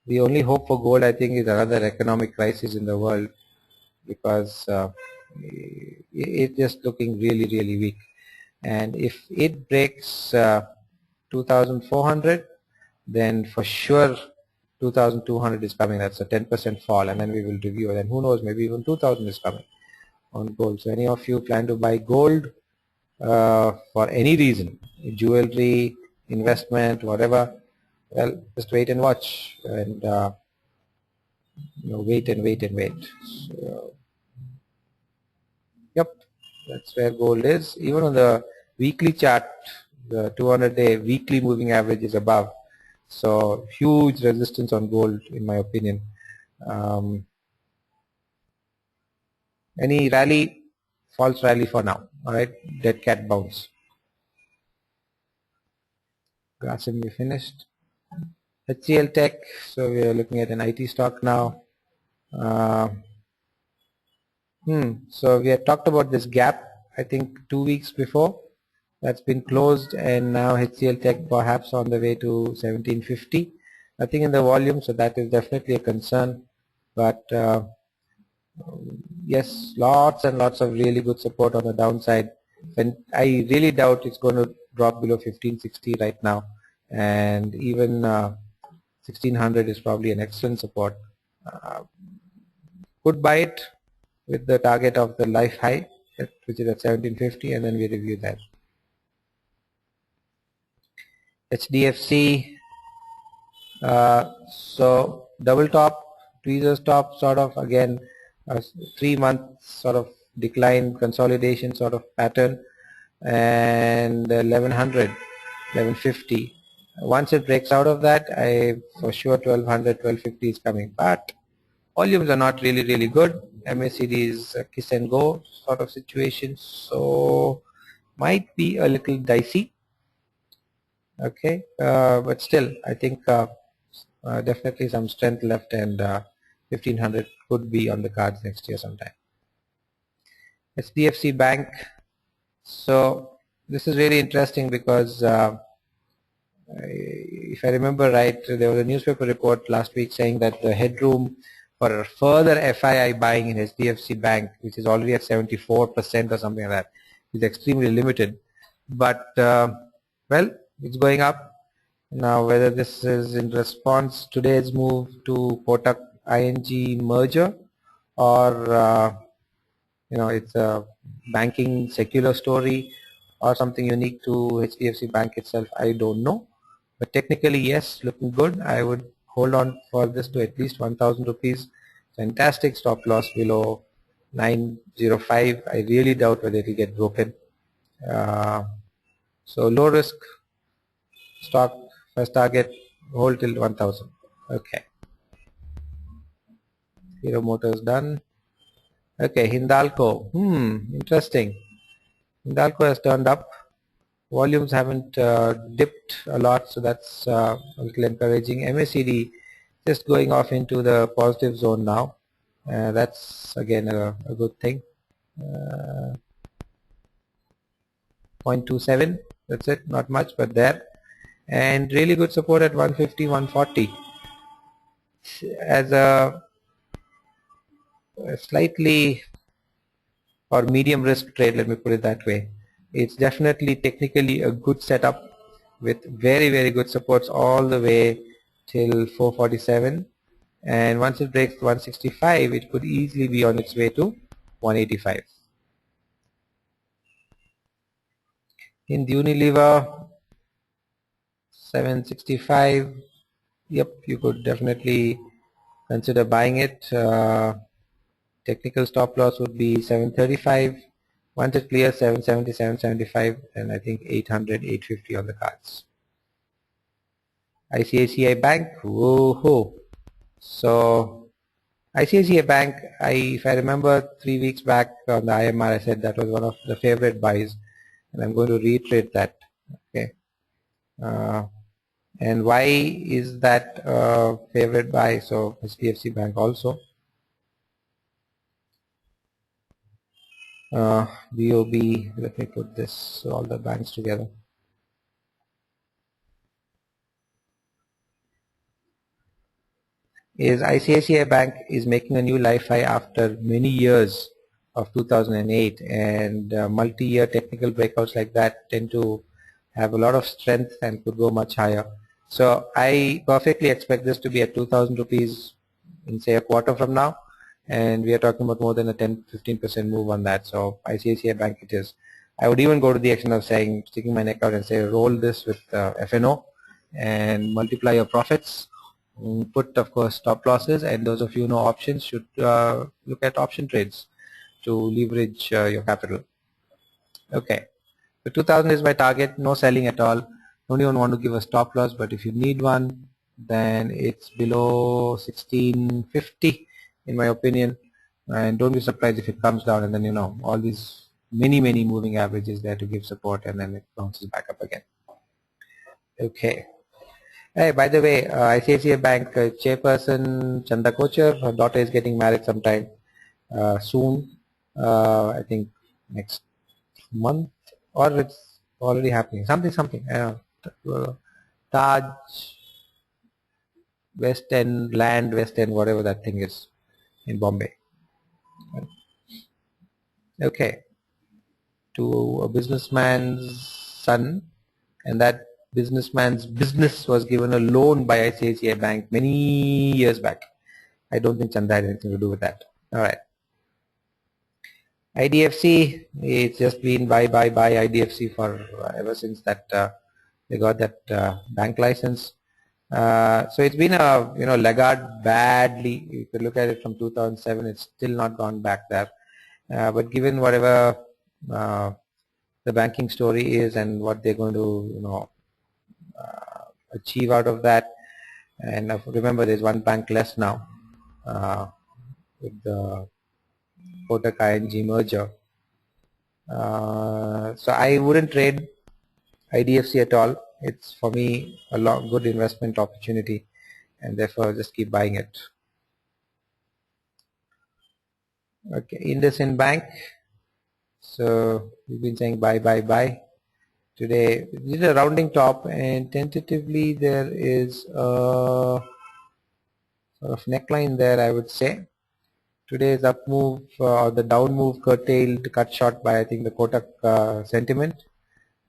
the only hope for gold, I think, is another economic crisis in the world, because it's just looking really, really weak. And if it breaks 2,400, then for sure 2,200 is coming. That's a 10% fall, and then we will review. And who knows, maybe even 2,000 is coming on gold. So any of you plan to buy gold for any reason, jewelry, investment, whatever, well, just wait and watch, and wait and wait and wait. So, yep, that's where gold is. Even on the weekly chart, the 200-day weekly moving average is above. So huge resistance on gold, in my opinion. Any rally, false rally for now. All right, dead cat bounce. Grasim, we finished. HCL Tech, so we are looking at an IT stock now. So we had talked about this gap, I think 2 weeks before. That's been closed, and now HCL Tech perhaps on the way to 1750. Nothing in the volume, so that is definitely a concern. But yes, lots and lots of really good support on the downside. And I really doubt it's going to drop below 1560 right now, and even 1600 is probably an excellent support. Could buy it with the target of the life high, which is at 1750, and then we review that. HDFC, so double top, tweezers top, sort of again 3 months sort of decline, consolidation sort of pattern, and 1100, 1150. Once it breaks out of that, I for sure 1200, 1250 is coming, but volumes are not really good. MACD is a kiss and go sort of situation, so might be a little dicey. Okay, but still I think definitely some strength left, and 1500 could be on the cards next year sometime. HDFC Bank, so this is really interesting because if I remember right, there was a newspaper report last week saying that the headroom for further FII buying in HDFC Bank, which is already at 74% or something like that, is extremely limited. but well, it's going up. Now whether this is in response today's move to Kotak ING merger, or it's a banking secular story, or something unique to HDFC Bank itself, I don't know. But technically, yes, looking good. I would hold on for this to at least 1000 rupees. Fantastic stop loss below 905. I really doubt whether it will get broken. Uh, so low risk stock, first target, hold till 1000. Okay. Hero Motors done. Okay, Hindalco. Interesting. Hindalco has turned up. Volumes haven't dipped a lot, so that's a little encouraging. MACD just going off into the positive zone now. That's again a good thing. 0.27, that's it, not much, but there. And really good support at 150, 140. As a slightly or medium risk trade, let me put it that way, it's definitely technically a good setup with very, very good supports all the way till 447, and once it breaks 165, it could easily be on its way to 185. In Unilever, 765, yep, you could definitely consider buying it. Technical stop loss would be 735. Once it clears 770, 775, and I think 800, 850 on the cards. ICICI Bank, woohoo. So ICICI Bank, if I remember 3 weeks back on the IMR, I said that was one of the favorite buys, and I'm going to reiterate that. Okay, and why is that favorite buy? So HDFC Bank also, BOB. Let me put this all the banks together. Is ICICI Bank is making a new life high after many years of 2008, and multi-year technical breakouts like that tend to have a lot of strength and could go much higher. So I perfectly expect this to be at 2000 rupees in say a quarter from now, and we are talking about more than a 10-15% move on that. So ICICI Bank it is. I would even go to the extent of saying, sticking my neck out and say, roll this with FNO and multiply your profits. Put, of course, stop losses, and those of you who know options should look at option trades to leverage your capital. Okay, so 2000 is my target, no selling at all. Don't even want to give a stop loss, but if you need one, then it's below 1650 in my opinion, and don't be surprised if it comes down and then all these many moving averages there to give support, and then it bounces back up again. Okay. Hey, by the way, ICICI Bank chairperson Chanda Kochar, her daughter is getting married sometime soon. I think next month, or it's already happening. Something. Taj West End, Land West End, whatever that thing is in Bombay. Okay, to a businessman's son, and that businessman's business was given a loan by ICICI Bank many years back. I don't think Chanda had anything to do with that. All right. IDFC, it's just been buy IDFC for ever since that they got that bank license. So it's been a laggard badly. You could look at it from 2007. It's still not gone back there. But given whatever the banking story is and what they're going to achieve out of that, and remember there's one bank less now with the Kotak ING merger. So I wouldn't trade IDFC at all. It's for me a good investment opportunity, and therefore just keep buying it. Okay, IndusInd Bank. So we've been saying buy. Today this is a rounding top, and tentatively there is a sort of neckline there, I would say. Today's up move or the down move curtailed, cut short by I think the Kotak sentiment.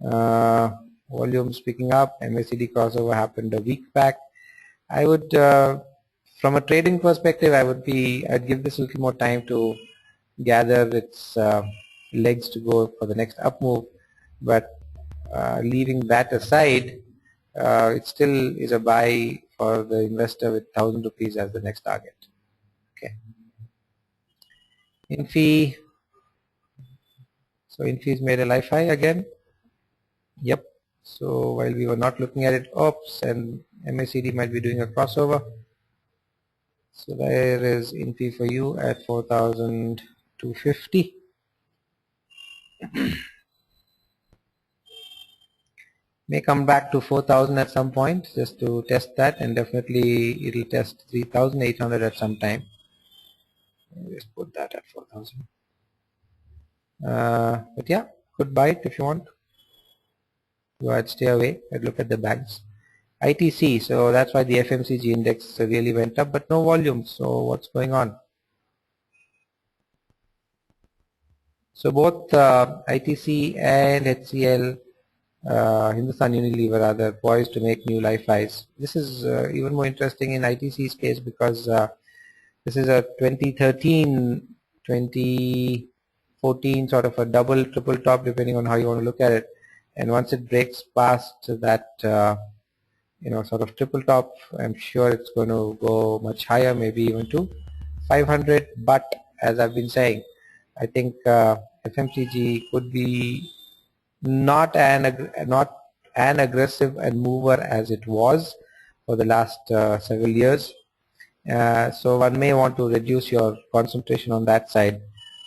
Volumes picking up. MACD crossover happened a week back. I would, from a trading perspective, I'd give this a little more time to gather its legs to go for the next up move. But leaving that aside, it still is a buy for the investor with 1,000 rupees as the next target. Okay. Infi, so Infi's made a life high again. Yep. So while we were not looking at it, oops, and MACD might be doing a crossover. So there is Infi for you at 4,250. May come back to 4,000 at some point just to test that, and definitely it'll test 3,800 at some time. Just put that at 4,000. But yeah, could buy it if you want. Go ahead, stay away and look at the banks. ITC, so that's why the FMCG index really went up, but no volume. So what's going on? So both ITC and HCL, Hindustan Unilever rather, poised to make new life highs. This is even more interesting in ITC's case because this is a 2013, 2014 sort of a double, triple top depending on how you want to look at it. And once it breaks past that, sort of triple top, I'm sure it's going to go much higher, maybe even to 500. But as I've been saying, I think FMCG could be not an aggressive and mover as it was for the last several years. So one may want to reduce your concentration on that side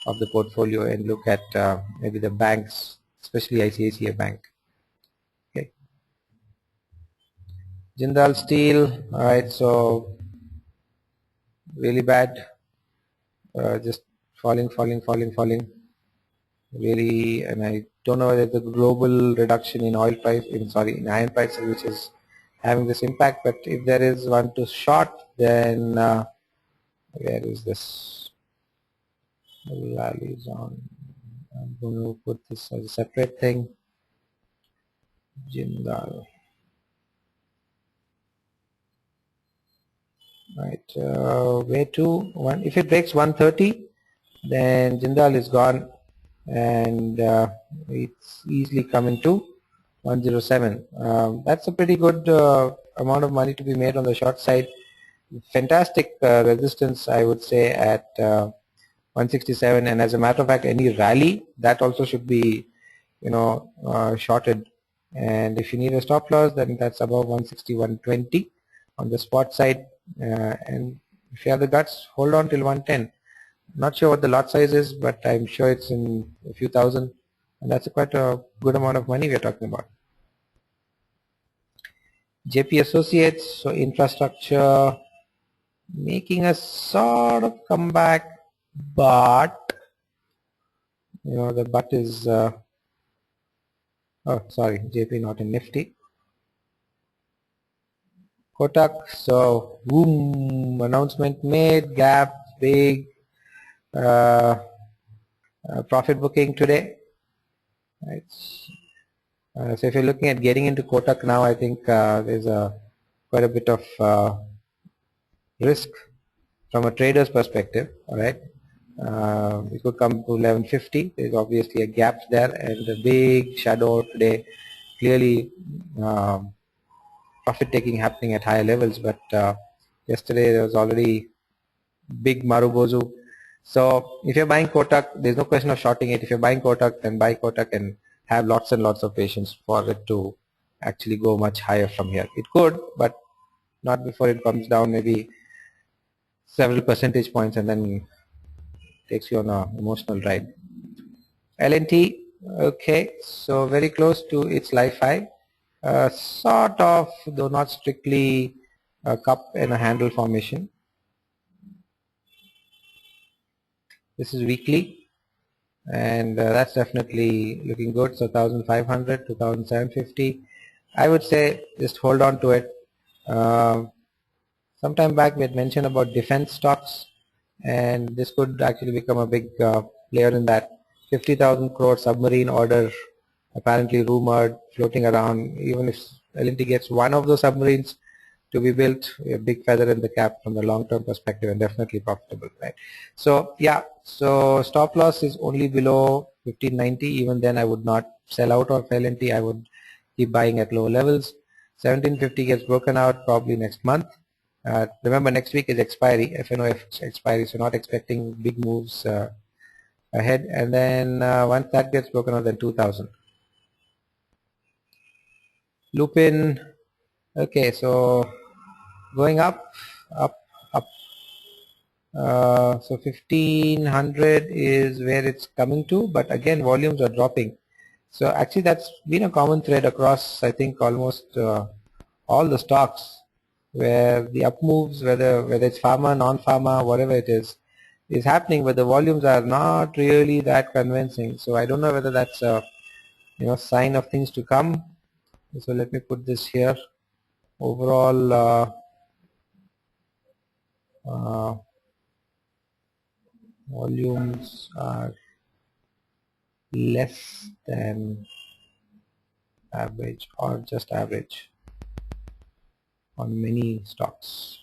of the portfolio and look at maybe the banks, especially ICICI Bank. Okay. Jindal Steel, alright, so really bad, just falling, really, and I don't know whether the global reduction in oil price, in iron prices, which is having this impact, but if there is one to short, then where is this? Rallies on. I'm going to put this as a separate thing. Jindal. Right, where to? If it breaks 130, then Jindal is gone, and it's easily coming to 107. That's a pretty good amount of money to be made on the short side. Fantastic resistance, I would say, at 167, and as a matter of fact, any rally that also should be, shorted. And if you need a stop loss, then that's above 160, 120 on the spot side. And if you have the guts, hold on till 110. Not sure what the lot size is, but I'm sure it's in a few thousand, and that's quite a good amount of money we're talking about. JP Associates, so infrastructure making a sort of comeback, but the but is JP not in Nifty. Kotak, so boom, announcement made, gap big, profit booking today. Right. So if you're looking at getting into Kotak now, I think there's quite a bit of risk from a trader's perspective. All right, it could come to 1150. There's obviously a gap there, and the big shadow today. Clearly, profit taking happening at higher levels, but yesterday there was already big Marubozu. So if you're buying Kotak, there's no question of shorting it. If you're buying Kotak, then buy Kotak and have lots and lots of patience for it to actually go much higher from here. It could, but not before it comes down maybe several percentage points and then takes you on an emotional ride. LNT, okay, so very close to its life high. Sort of, though not strictly, a cup and a handle formation. This is weekly, and that's definitely looking good. So 1,500 to 1,750. I would say just hold on to it. Sometime back we had mentioned about defense stocks, and this could actually become a big player in that. 50,000 crore submarine order apparently rumored, floating around. Even if L&T gets one of those submarines to be built, a big feather in the cap from the long-term perspective, and definitely profitable, right? So yeah, so stop loss is only below 1590. Even then, I would not sell out of L&T. I would keep buying at lower levels. 1750 gets broken out probably next month. Remember, next week is expiry, FNO expiry, so not expecting big moves ahead. And then once that gets broken out, then 2000. Lupin, okay, so going up, up, up. So 1500 is where it's coming to, but again volumes are dropping. So actually that's been a common thread across, I think, almost all the stocks, where the up moves, whether it's pharma, non-pharma, whatever it is happening, but the volumes are not really that convincing. So I don't know whether that's a sign of things to come. So let me put this here. Overall uh, volumes are less than average or just average on many stocks.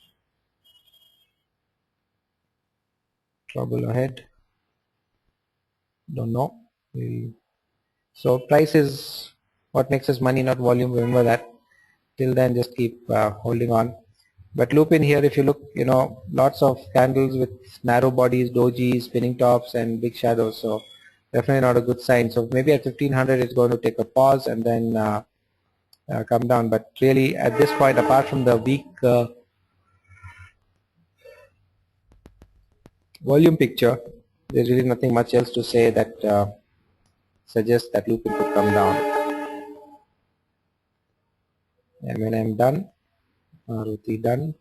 Trouble ahead? Don't know. So price is what makes us money, not volume. Remember that. Till then, just keep holding on. But loop in here, if you look, lots of candles with narrow bodies, dojis, spinning tops, and big shadows. So definitely not a good sign. So maybe at 1500, it's going to take a pause and then come down. But really, at this point, apart from the weak volume picture, there's really nothing much else to say that suggests that Lupin could come down. And when I'm done, Maruti done.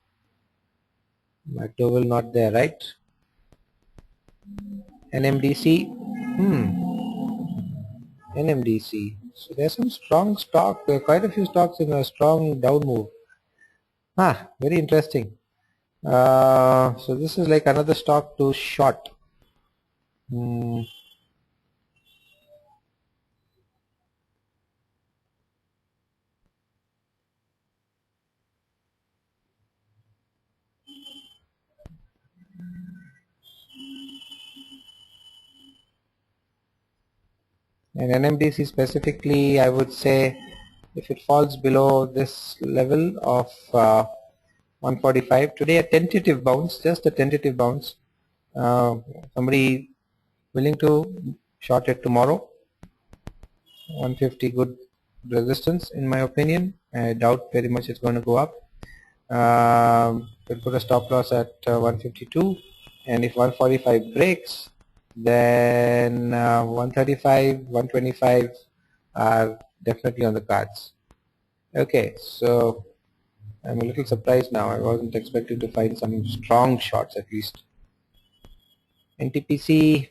McDowell not there, right? NMDC, NMDC. So there's some strong stock, quite a few stocks in a strong down move. Very interesting. So this is like another stock to short. Hmm. And NMDC specifically, I would say if it falls below this level of 145, today a tentative bounce, just a tentative bounce. Somebody willing to short it tomorrow? 150 good resistance in my opinion. I doubt very much it's going to go up. We'll put a stop loss at 152, and if 145 breaks, then 135, 125 are definitely on the cards. Okay, so I'm a little surprised now. I wasn't expecting to find some strong shots at least. NTPC.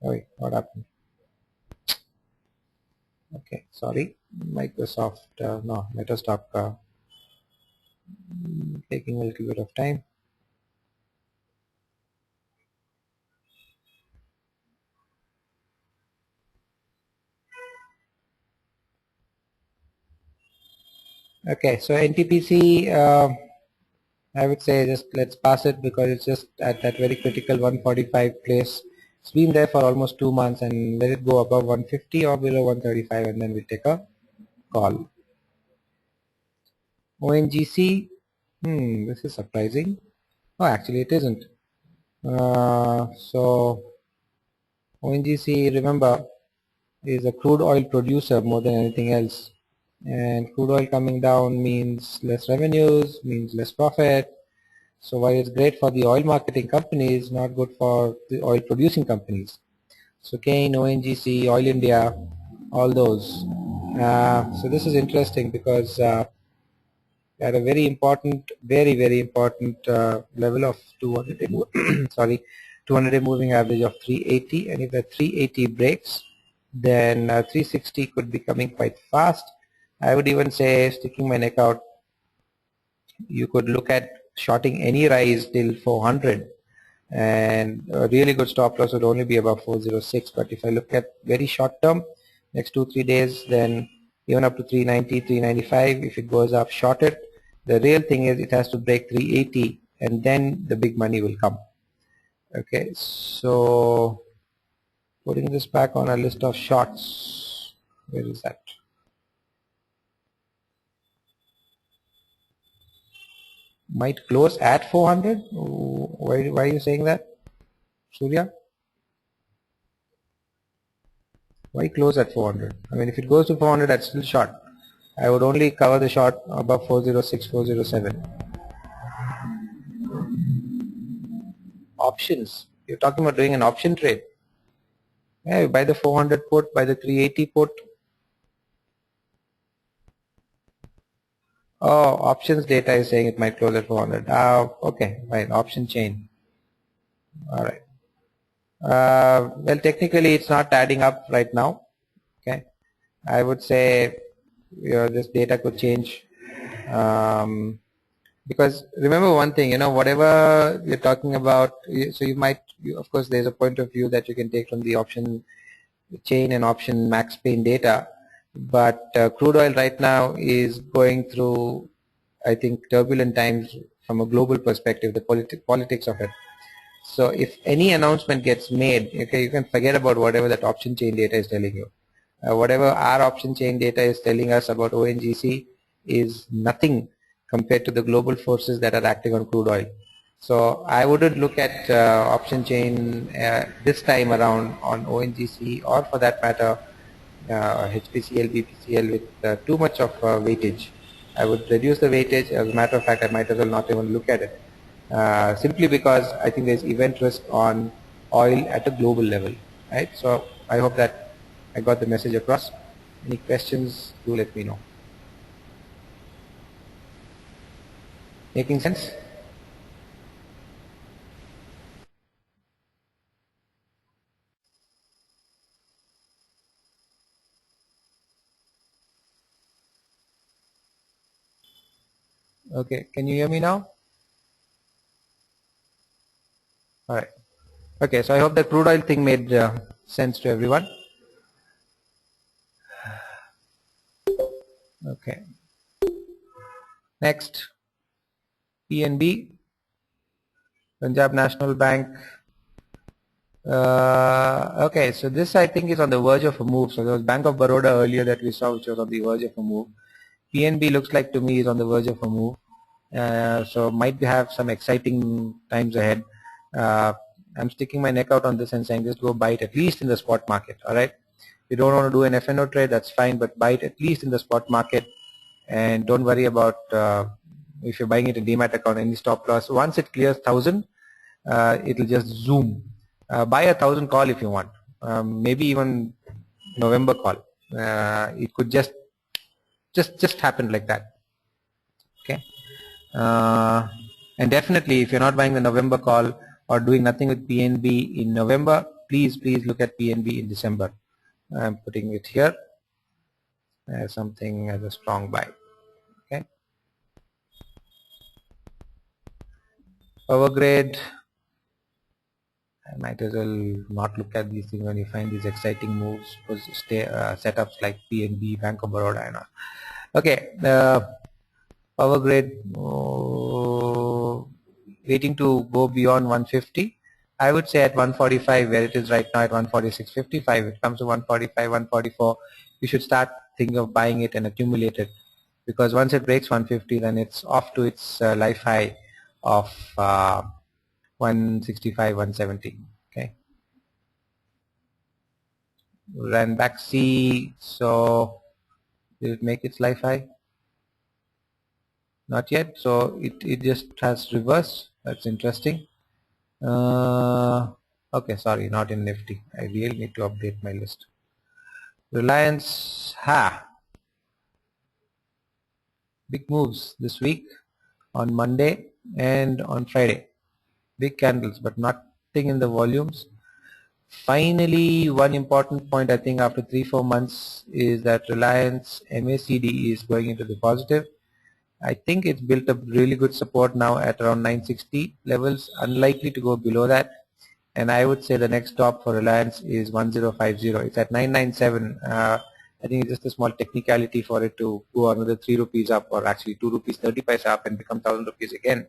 Oh, wait, what happened? Okay, sorry. Microsoft, no, Metastock taking a little bit of time. Okay, so NTPC, I would say just let's pass it because it's just at that very critical 145 place. It's been there for almost 2 months, and let it go above 150 or below 135, and then we take a call. ONGC, this is surprising. Oh, actually it isn't. So ONGC, remember, is a crude oil producer more than anything else. And crude oil coming down means less revenues, means less profit. So while it's great for the oil marketing companies, not good for the oil producing companies. So Kane, ONGC, Oil India, all those. So this is interesting because at a very important, very important level of 200 sorry, 200-day moving average of 380, and if the 380 breaks, then 360 could be coming quite fast. I would even say, sticking my neck out, you could look at shorting any rise till 400, and a really good stop loss would only be about 406. But if I look at very short term, next 2-3 days, then even up to 390, 395, if it goes up, short it. The real thing is it has to break 380 and then the big money will come. Okay, so putting this back on a list of shorts, where is that? Might close at 400. Why are you saying that, Surya? Why close at 400? I mean, if it goes to 400, that's still short. I would only cover the short above 406, 407. Options. You're talking about doing an option trade. Yeah, you buy the 400 put, buy the 380 put. Oh, options data is saying it might close at 400. Okay, fine. Option chain. All right. Well, technically, it's not adding up right now. Okay. I would say this data could change. Because remember one thing, whatever you're talking about, so of course, there's a point of view that you can take from the option chain and option max pain data, but crude oil right now is going through, I think, turbulent times from a global perspective, the politics of it. So if any announcement gets made, okay, you can forget about whatever that option chain data is telling you. Whatever our option chain data is telling us about ONGC is nothing compared to the global forces that are acting on crude oil. So I wouldn't look at option chain this time around on ONGC, or for that matter HPCL, BPCL with too much of weightage. I would reduce the weightage. As a matter of fact, I might as well not even look at it. Simply because I think there's event risk on oil at a global level, right? So I hope that I got the message across. Any questions, do let me know. Making sense? Okay, can you hear me now? All right. Okay, so I hope the crude oil thing made sense to everyone. Okay. Next, PNB, Punjab National Bank. Okay, so this I think is on the verge of a move. So there was Bank of Baroda earlier that we saw, which was on the verge of a move. PNB looks like to me is on the verge of a move. So might have some exciting times ahead. I'm sticking my neck out on this and saying just go buy it at least in the spot market. All right. If you don't want to do an FNO trade, that's fine, but buy it at least in the spot market, and don't worry about if you're buying it in demat account any stop loss. Once it clears 1,000, it'll just zoom. Buy 1,000 call if you want. Maybe even November call. It could just happen like that. Okay. And definitely, if you're not buying the November call or doing nothing with PNB in November, please look at PNB in December. I'm putting it here as something as a strong buy. Okay. Power grade. I might as well not look at these things when you find these exciting moves, because setups like PNB, Bank of Baroda, and all. Okay. Power grade waiting to go beyond 150. I would say at 145, where it is right now at 146.55. It comes to 145, 144. You should start thinking of buying it and accumulate it, because once it breaks 150, then it's off to its life high of 165, 170. Okay. Ran back C. So did it make its life high? Not yet. So it just has reversed. That's interesting. Okay, sorry, not in Nifty. I really need to update my list. Reliance, big moves this week on Monday and on Friday. Big candles, but nothing in the volumes. Finally, one important point I think after 3-4 months is that Reliance MACD is going into the positive. I think it's built up really good support now at around 960 levels, unlikely to go below that. And I would say the next stop for Reliance is 1050. It's at 997. I think it's just a small technicality for it to go another 3 rupees up, or actually 2 rupees 30 paise up and become 1000 rupees again.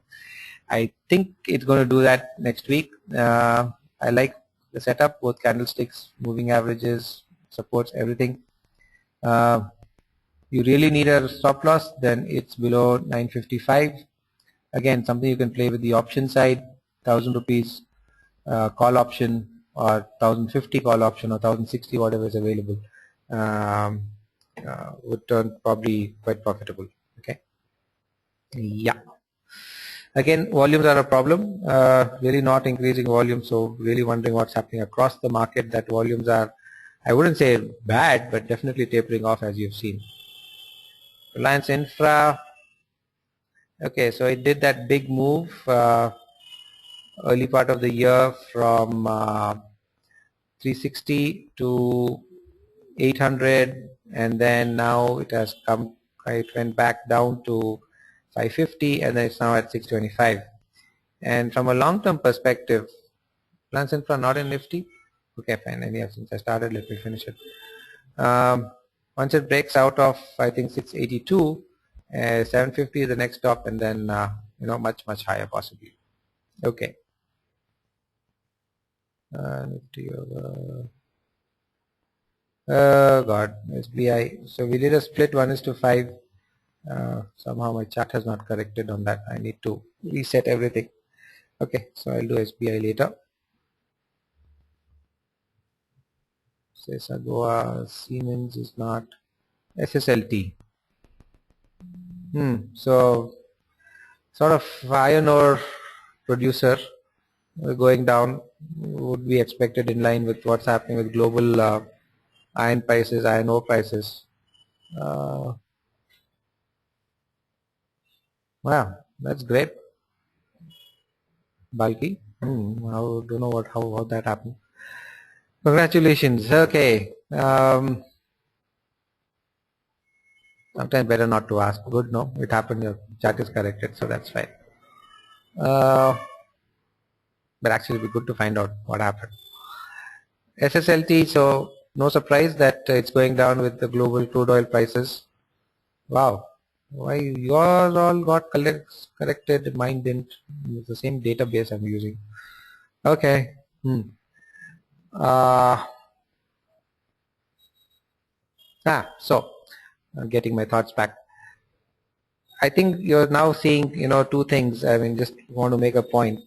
I think it's going to do that next week. I like the setup, both candlesticks, moving averages, supports, everything. You really need a stop loss, then it's below 955. Again, something you can play with the option side, 1000 rupees call option, or 1050 call option, or 1060, whatever is available, would turn probably quite profitable. Okay. Yeah. Again, volumes are a problem, really not increasing volume, so really wondering what's happening across the market, that volumes are, I wouldn't say bad, but definitely tapering off, as you've seen. Reliance Infra, okay, so it did that big move early part of the year from 360 to 800, and then now it has come, it went back down to 550, and then it's now at 625. And from a long-term perspective, Reliance Infra not in Nifty. Okay, fine. Anyhow, since I started, let me finish it. Once it breaks out of, I think, 682, 750 is the next stop, and then much higher possibly. Okay. Nifty over. Oh God, SBI. So we did a split 1:5. Somehow my chart has not corrected on that. I need to reset everything. Okay, so I'll do SBI later. Sagoa, Siemens is not. SSLT. So sort of iron ore producer going down would be expected in line with what's happening with global iron prices, iron ore prices. Wow, that's great. Bulky. I don't know how that happened. Congratulations. Okay. Sometimes better not to ask. Good, no, it happened. Your chart is corrected, so that's fine. But actually, it'd be good to find out what happened. SSLT. So no surprise that it's going down with the global crude oil prices. Wow. Why yours all got corrected, mine didn't. It's the same database I'm using. Okay. So getting my thoughts back. I think you're now seeing, two things. I mean, just want to make a point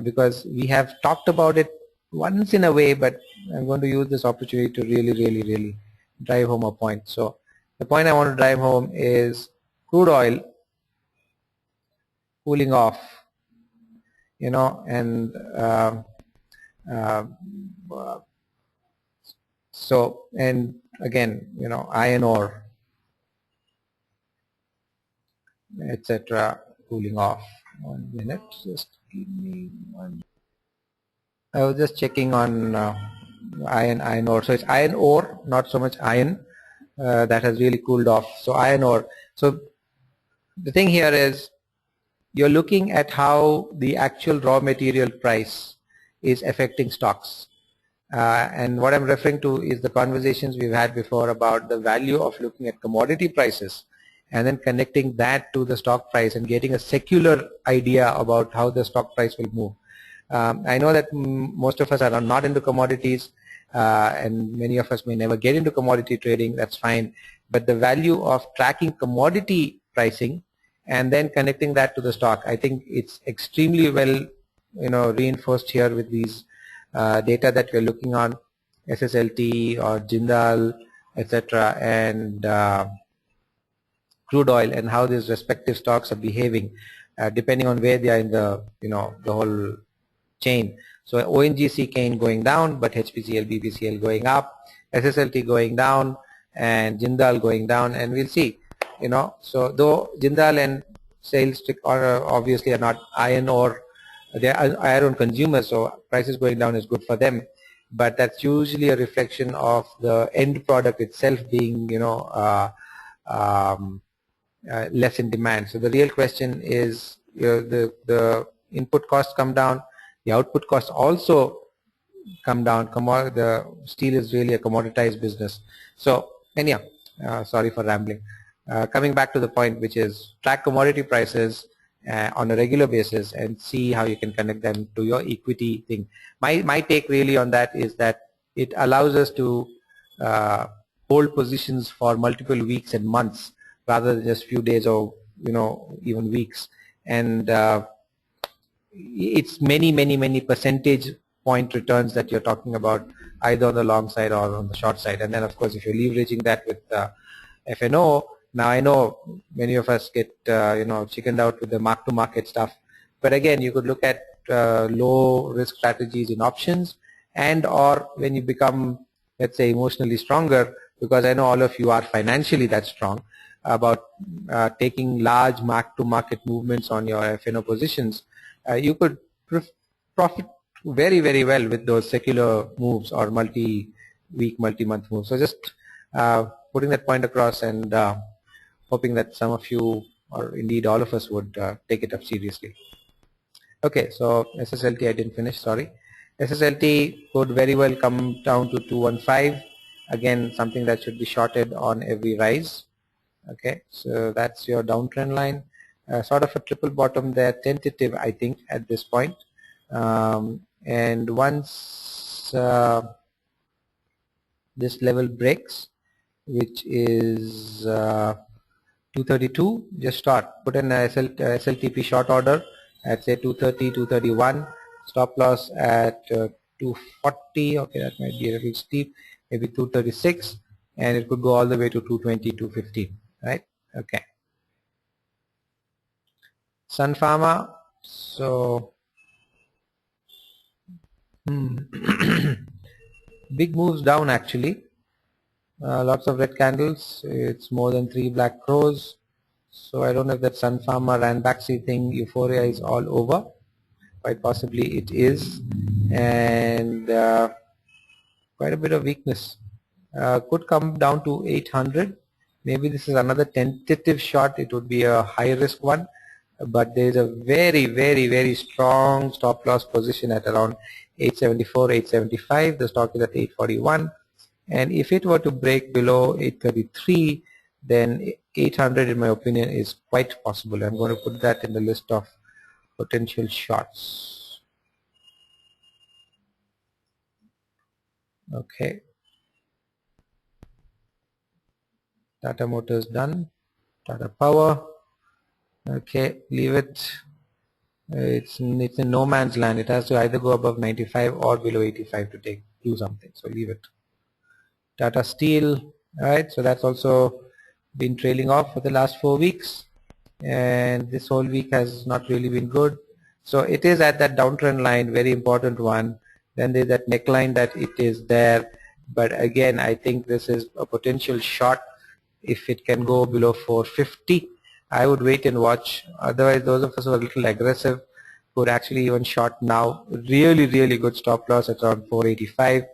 because we have talked about it once in a way, but I'm going to use this opportunity to really drive home a point. So the point I want to drive home is crude oil cooling off, and so, and again, iron ore, etc., cooling off. 1 minute, just give me one. I was just checking on iron ore. So it's iron ore, not so much iron, that has really cooled off. So iron ore. So the thing here is you're looking at how the actual raw material price is affecting stocks. And what I'm referring to is the conversations we've had before about the value of looking at commodity prices and then connecting that to the stock price and getting a secular idea about how the stock price will move. I know that most of us are not into commodities, and many of us may never get into commodity trading. That's fine. But the value of tracking commodity pricing and then connecting that to the stock, I think it's extremely well reinforced here with these data that we're looking on, SSLT or Jindal, etc., and crude oil, and how these respective stocks are behaving depending on where they are in the the whole chain. So ONGC cane going down, but HPCL, BPCL going up, SSLT going down, and Jindal going down, and we'll see. So though Jindal and SAIL are obviously are not iron ore, they are iron consumers, so prices going down is good for them. But that's usually a reflection of the end product itself being less in demand. So the real question is, the input costs come down, the output costs also come down. The steel is really a commoditized business. So anyhow, sorry for rambling. Coming back to the point, which is track commodity prices on a regular basis and see how you can connect them to your equity thing. My take really on that is that it allows us to uh, hold positions for multiple weeks and months rather than just few days or even weeks. And it's many percentage point returns that you're talking about, either on the long side or on the short side. And then of course if you're leveraging that with FNO, now I know many of us get chickened out with the mark to market stuff, but again you could look at low risk strategies in options, and or when you become, let's say, emotionally stronger, because I know all of you are financially that strong, about taking large mark to market movements on your FNO positions, you could profit very well with those secular moves or multi-week, multi-month moves. So just putting that point across, and hoping that some of you, or indeed all of us, would take it up seriously. Okay, so SSLT I didn't finish, sorry. SSLT could very well come down to 215. Again, something that should be shorted on every rise. Okay, so that's your downtrend line. Sort of a triple bottom there, tentative I think at this point. And once this level breaks, which is 232, just start. Put an SLTP short order at say 230, 231. Stop loss at 240. Okay, that might be a little steep. Maybe 236, and it could go all the way to 220, 215. Right? Okay. Sun Pharma. So big moves down actually. Lots of red candles. It's more than 3 black crows. So I don't know if that Sun Pharma Ranbaxy thing, euphoria is all over. Quite possibly it is. And quite a bit of weakness. Could come down to 800. Maybe this is another tentative shot. It would be a high risk one. But there is a very strong stop loss position at around 874, 875. The stock is at 841. And if it were to break below 833, then 800 in my opinion is quite possible. I'm going to put that in the list of potential shots. Okay. Tata Motors done. Tata Power. Okay, leave it. It's in no man's land. It has to either go above 95 or below 85 to do something. So leave it. Tata Steel. Alright, so that's also been trailing off for the last 4 weeks, and this whole week has not really been good. So it is at that downtrend line, very important one. Then there's that neckline that it is there, but again I think this is a potential short. If it can go below 450, I would wait and watch. Otherwise, those of us who are a little aggressive could actually even short now. Really good stop loss at around 485.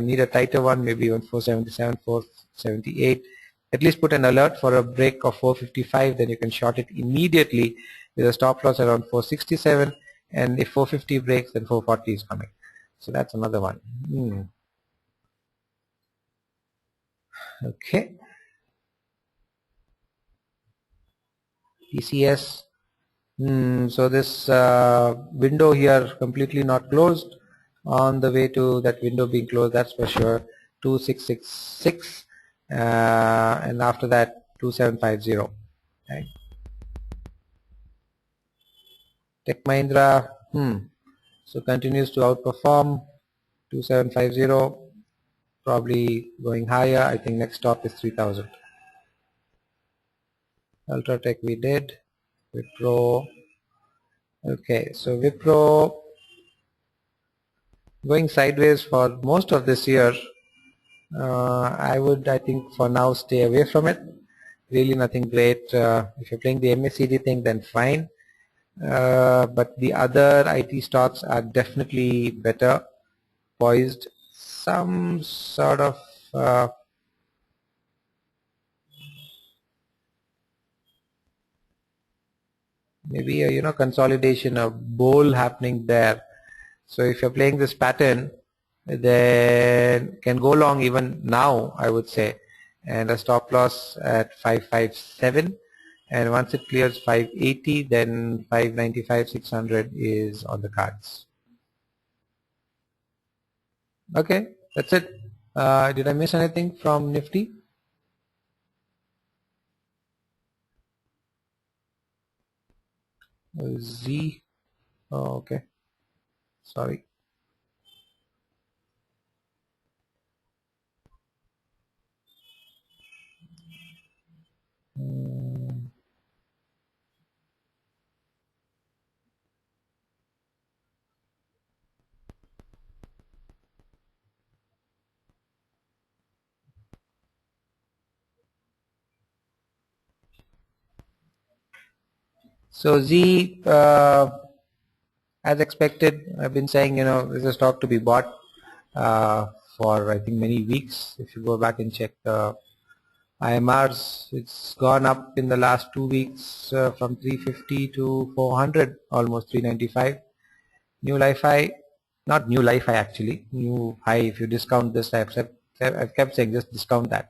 Need a tighter one, maybe even 477, 478. At least put an alert for a break of 455, then you can short it immediately with a stop loss around 467, and if 450 breaks, then 440 is coming. So that's another one. Okay. TCS. So this window here completely not closed. On the way to that window being closed, that's for sure. 2666, and after that 2750. Right. Tech Mahindra, so continues to outperform. 2750, probably going higher. I think next stop is 3000. Ultratech we did. Wipro. Okay, so Wipro going sideways for most of this year. I think for now stay away from it. Really nothing great. If you're playing the MACD thing, then fine. But the other IT stocks are definitely better poised. Some sort of maybe a consolidation, a bowl happening there. So if you're playing this pattern, then can go long even now, I would say, and a stop loss at 557, and once it clears 580, then 595, 600 is on the cards. Okay, that's it. Did I miss anything from Nifty? Z. Oh, okay. Sorry. Hmm. So Z, as expected, I've been saying, this is a stock to be bought for I think many weeks. If you go back and check the IMRs, it's gone up in the last 2 weeks from 350 to 400, almost 395. New life high, not new life high actually, new high. If you discount this, I've kept saying just discount that.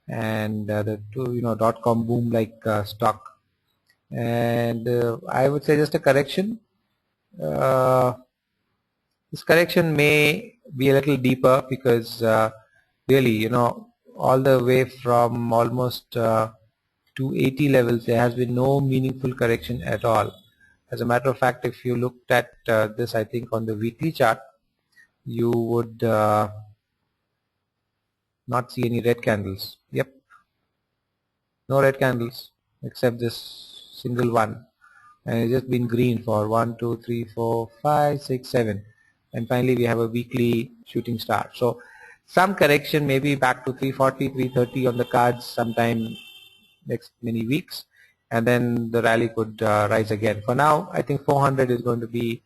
And the two, dot-com boom like stock. And I would say just a correction. Uh, this correction may be a little deeper because really, all the way from almost 280 levels, there has been no meaningful correction at all. As a matter of fact, if you looked at this, I think on the weekly chart, you would not see any red candles. Yep, no red candles except this single one, and it's just been green for 1, 2, 3, 4, 5, 6, 7, and finally we have a weekly shooting star. So some correction, maybe back to 340, 330 on the cards sometime next many weeks, and then the rally could rise again. For now, I think 400 is going to be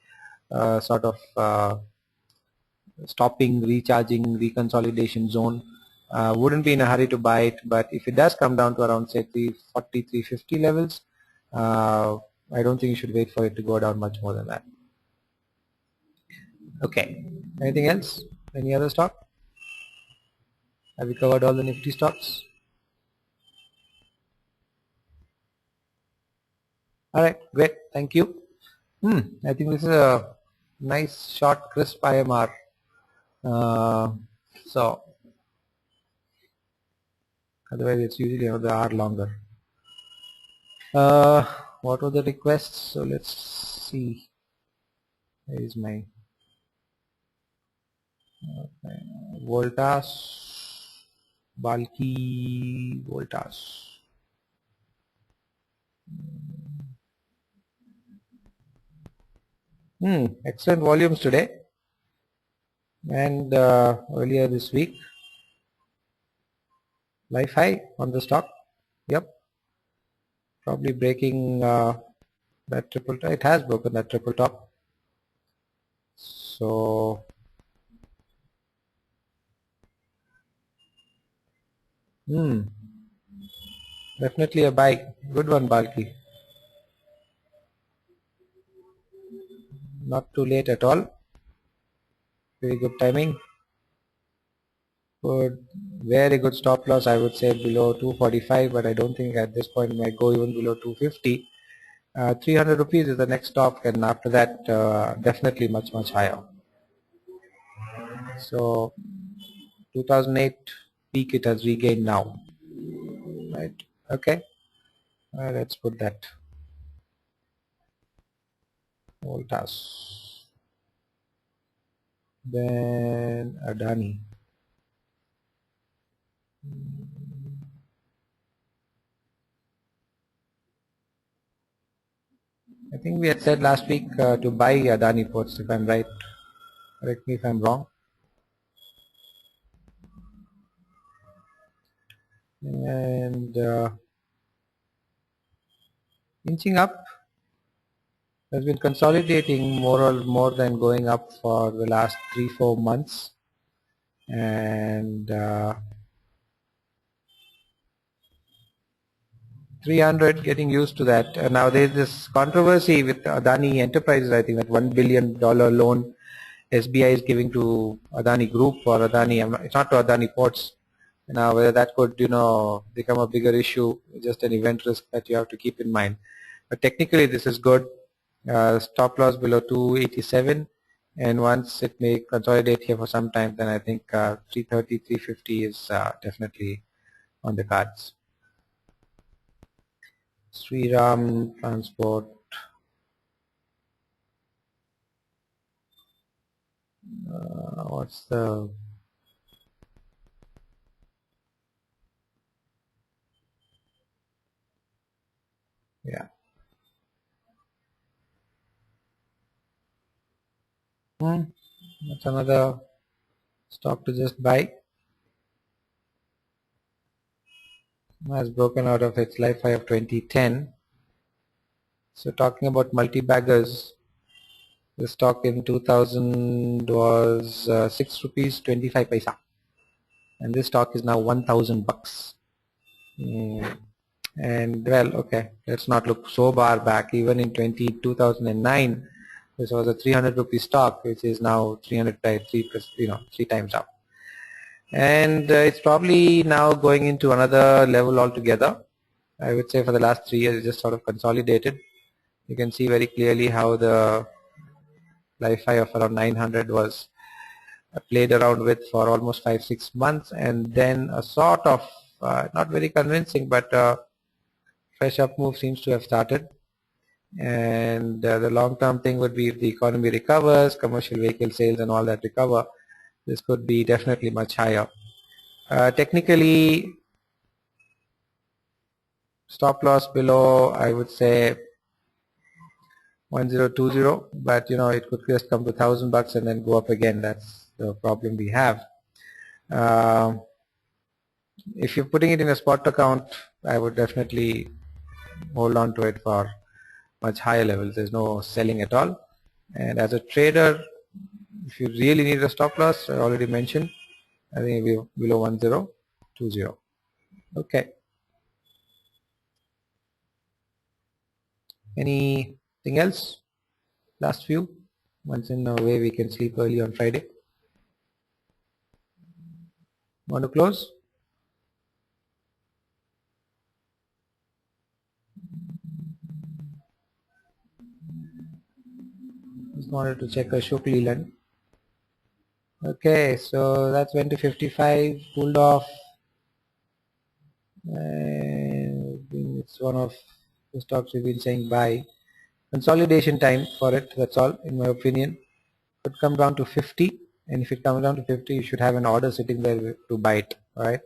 sort of stopping, recharging, reconsolidation zone. Wouldn't be in a hurry to buy it, but if it does come down to around say 340, 350 levels, uh, I don't think you should wait for it to go down much more than that. Okay. Anything else? Any other stock? Have we covered all the Nifty stocks? All right, great. Thank you. I think this is a nice, short, crisp IMR. So otherwise, it's usually another hour longer. Uh, what were the requests? So let's see. Where is my Voltas, bulky Voltas. Excellent volumes today and earlier this week. Life high on the stock. Yep, probably breaking that triple top. It has broken that triple top. So definitely a buy. Good one, bulky. Not too late at all. Very good timing. Good, very good stop loss. I would say below 245, but I don't think at this point it might go even below 250. 300 rupees is the next stop, and after that, definitely much higher. So 2008 peak it has regained now, right? Okay, let's put that Voltas. Then Adani. I think we had said last week to buy Adani ports, if I'm right. Correct me if I'm wrong. And inching up, has been consolidating more than going up for the last 3-4 months, and 300, getting used to that. Now there's this controversy with Adani Enterprises. I think that $1 billion loan SBI is giving to Adani Group or Adani. It's not to Adani Ports. Now whether that could become a bigger issue, just an event risk that you have to keep in mind. But technically this is good. Stop loss below 287, and once it may consolidate here for some time, then I think 330, 350 is definitely on the cards. Sriram Transport. What's the yeah? That's another stock to just buy. Has broken out of its life high of 2010. So talking about multi-baggers, the stock in 2000 was 6 rupees 25 paisa, and this stock is now 1,000 bucks. And well, okay, let's not look so far back. Even in 2009, this was a 300 rupee stock, which is now 300 by 3 plus, 3 times up. And it's probably now going into another level altogether. I would say for the last 3 years, it just sort of consolidated. You can see very clearly how the life high of around 900 was played around with for almost 5-6 months, and then a sort of not very convincing, but fresh up move seems to have started. And the long-term thing would be if the economy recovers, commercial vehicle sales and all that recover, this could be definitely much higher. Technically, stop loss below, I would say 1020, but it could just come to 1,000 bucks and then go up again. That's the problem we have. If you're putting it in a spot account, I would definitely hold on to it for much higher levels. There's no selling at all. And as a trader, if you really need a stop loss, I already mentioned, I think it'll be below 1020. Okay. Anything else? Last few? Once in a way we can sleep early on Friday. Want to close? Just wanted to check Ashok Leland. Okay, so that's went to 55, pulled off. And it's one of the stocks we've been saying buy. Consolidation time for it, that's all in my opinion. Could come down to 50, and if it comes down to 50, you should have an order sitting there to buy it, right?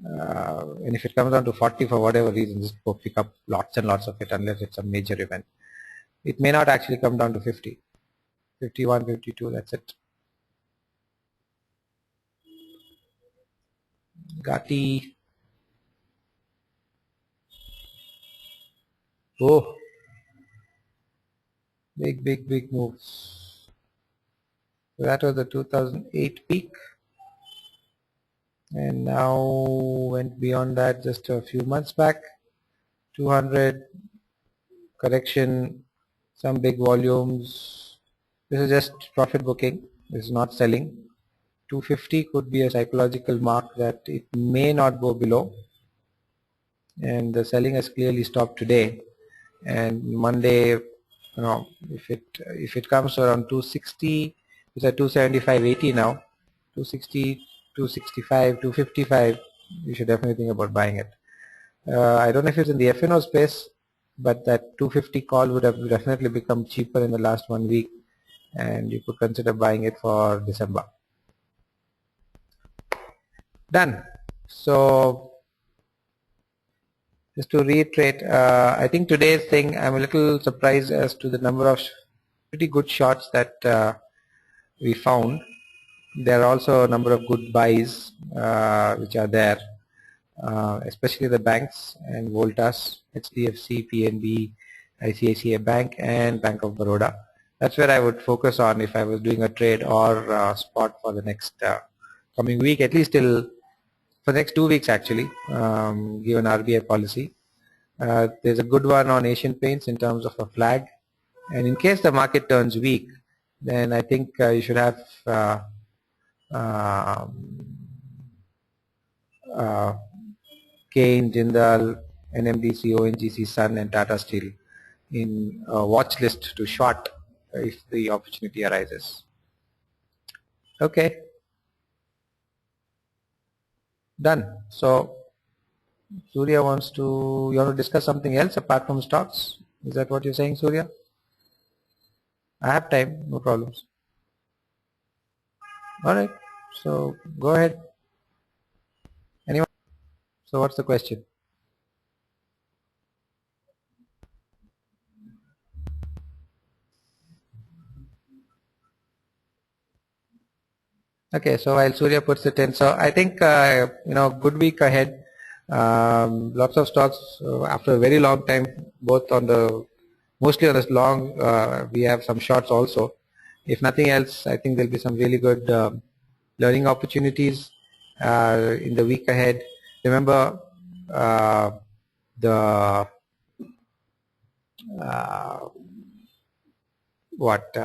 And if it comes down to 40 for whatever reason, just go pick up lots and lots of it unless it's a major event. It may not actually come down to 50, 51, 52, that's it. Gati. Oh, big moves. So that was the 2008 peak, and now went beyond that just a few months back. 200 correction, some big volumes. This is just profit booking. This is not selling. 250 could be a psychological mark that it may not go below, and the selling has clearly stopped today. And Monday, if it comes around 260, it's at 275.80 now. 260, 265, 255, you should definitely think about buying it. I don't know if it's in the FNO space, but that 250 call would have definitely become cheaper in the last 1 week, and you could consider buying it for December. Done. So just to reiterate, I think today's thing, I'm a little surprised as to the number of pretty good shorts that we found. There are also a number of good buys which are there, especially the banks and Voltas, HDFC, PNB, ICICI Bank and Bank of Baroda. That's where I would focus on if I was doing a trade or spot for the next coming week, at least till for the next 2 weeks actually, given RBI policy. There's a good one on Asian Paints in terms of a flag. And in case the market turns weak, then I think you should have um, uh, Kane, Jindal, NMDC, ONGC, Sun, and Tata Steel in a watch list to short if the opportunity arises. Okay, done. So Surya wants to, you want to discuss something else apart from stocks? Is that what you're saying, Surya? I have time, no problems. All right, so go ahead. Anyone? So what's the question? Okay, so while Surya puts it in, so I think good week ahead. Lots of stocks after a very long time, both on the mostly on this long. We have some shorts also. If nothing else, I think there'll be some really good learning opportunities in the week ahead. Remember uh, the uh, what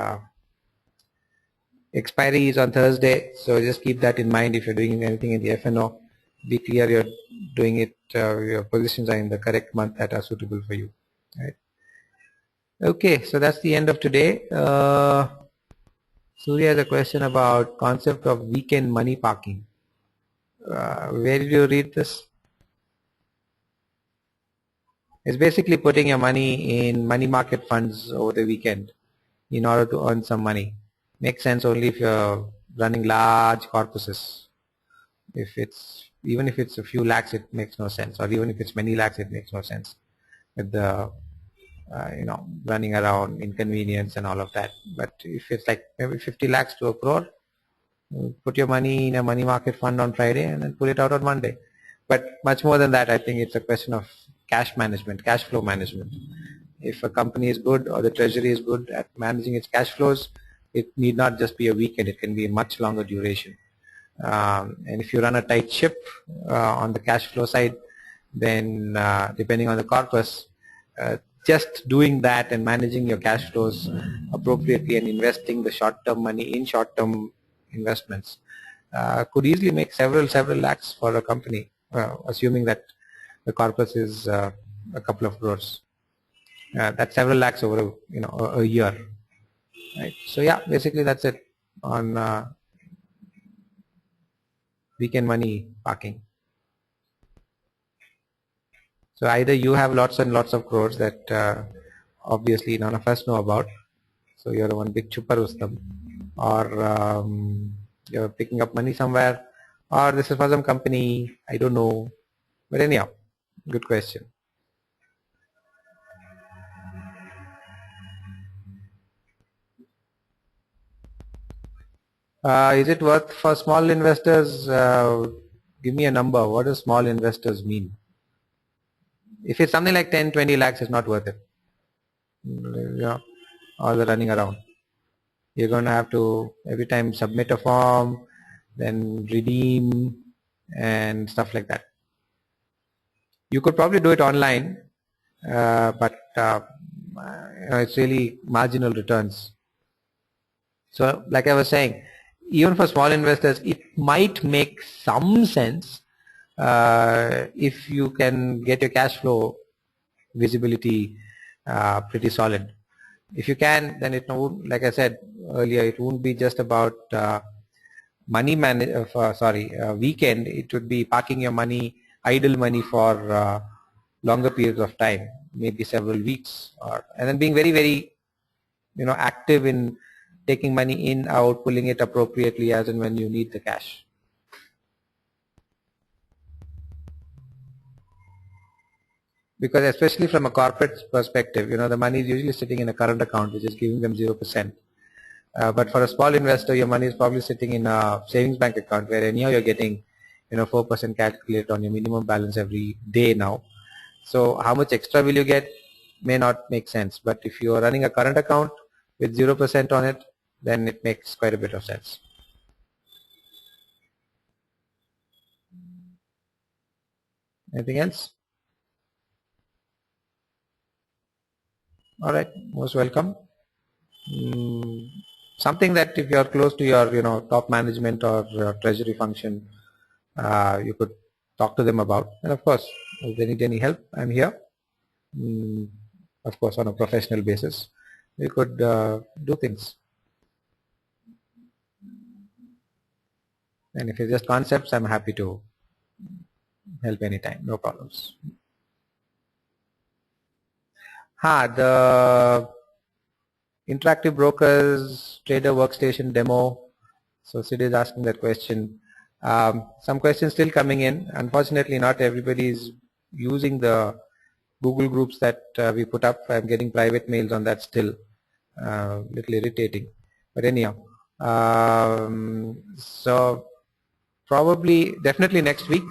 expiry is on Thursday, so just keep that in mind if you're doing anything in the FNO. Be clear you're doing it, your positions are in the correct month that are suitable for you. Right? Okay, so that's the end of today. Surya has a question about concept of weekend money parking. Where did you read this? It's basically putting your money in money market funds over the weekend in order to earn some money. Makes sense only if you're running large corpuses. If it's even if it's a few lakhs, it makes no sense, or even if it's many lakhs, it makes no sense with the running around inconvenience and all of that. But if it's like maybe 50 lakhs to a crore, put your money in a money market fund on Friday and then pull it out on Monday. But much more than that, I think it's a question of cash management, cash flow management. If a company is good or the treasury is good at managing its cash flows, it need not just be a weekend, it can be a much longer duration. And if you run a tight ship on the cash flow side, then depending on the corpus, uh, just doing that and managing your cash flows appropriately and investing the short-term money in short-term investments could easily make several lakhs for a company, assuming that the corpus is a couple of crores. That's several lakhs over a year, right? So yeah, basically that's it on weekend money parking. So either you have lots and lots of crores that obviously none of us know about, so you're one big chupar ustam, or you're picking up money somewhere, or this is for some company, I don't know. But anyhow, good question. Is it worth for small investors? Give me a number. What does small investors mean? If it's something like 10, 20 lakhs, it's not worth it. Yeah, all the running around. You're going to have to every time submit a form, then redeem and stuff like that. You could probably do it online, but it's really marginal returns. So like I was saying, even for small investors, it might make some sense if you can get your cash flow visibility pretty solid. If you can, then it won't, like I said earlier, it won't be just about money weekend. It would be parking your money, idle money for longer periods of time, maybe several weeks, and then being very active in taking money in, out, pulling it appropriately as and when you need the cash. Because especially from a corporate perspective, the money is usually sitting in a current account, which is giving them 0%. But for a small investor, your money is probably sitting in a savings bank account where anyhow you're getting, 4% calculated on your minimum balance every day now. So how much extra will you get may not make sense. But if you are running a current account with 0% on it, then it makes quite a bit of sense. Anything else? All right, most welcome. Mm, something that if you are close to your, top management or treasury function, you could talk to them about. And of course, if they need any help, I'm here. Mm, of course, on a professional basis, we could do things. And if it's just concepts, I'm happy to help anytime. No problems. The interactive brokers trader workstation demo. So Sid is asking that question. Some questions still coming in. Unfortunately, not everybody is using the Google groups that we put up. I'm getting private mails on that still. Little irritating. But anyhow, so probably definitely next week.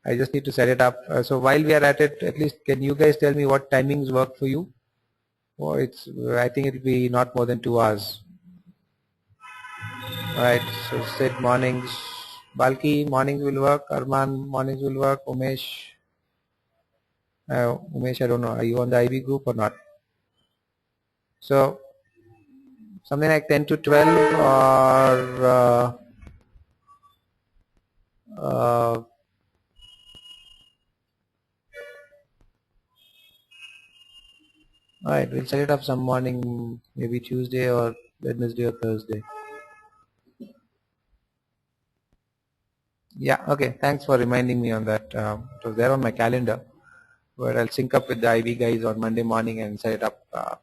I just need to set it up. So while we are at it, at least can you guys tell me what timings work for you? Oh, I think it'll be not more than 2 hours. Right, so said mornings. Balki, mornings will work. Arman, mornings will work. Umesh, I don't know. Are you on the IB group or not? So something like 10 to 12 or all right, we'll set it up some morning, maybe Tuesday or Wednesday or Thursday. Yeah, okay. Thanks for reminding me on that. It was there on my calendar, but I'll sync up with the IB guys on Monday morning and set it up.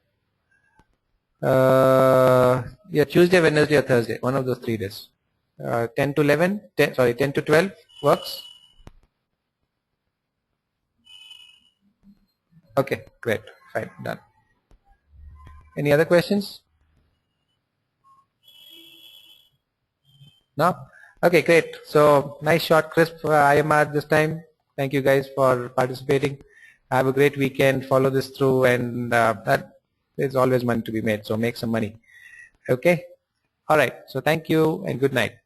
Yeah, Tuesday, Wednesday, or Thursday. One of those 3 days. 10 to 11. 10 to 12 works. Okay, great. Fine, done. Any other questions? No? Okay, great. So nice short, crisp IMR this time. Thank you guys for participating. Have a great weekend. Follow this through, and that there's always money to be made. So make some money. Okay. All right. So thank you and good night.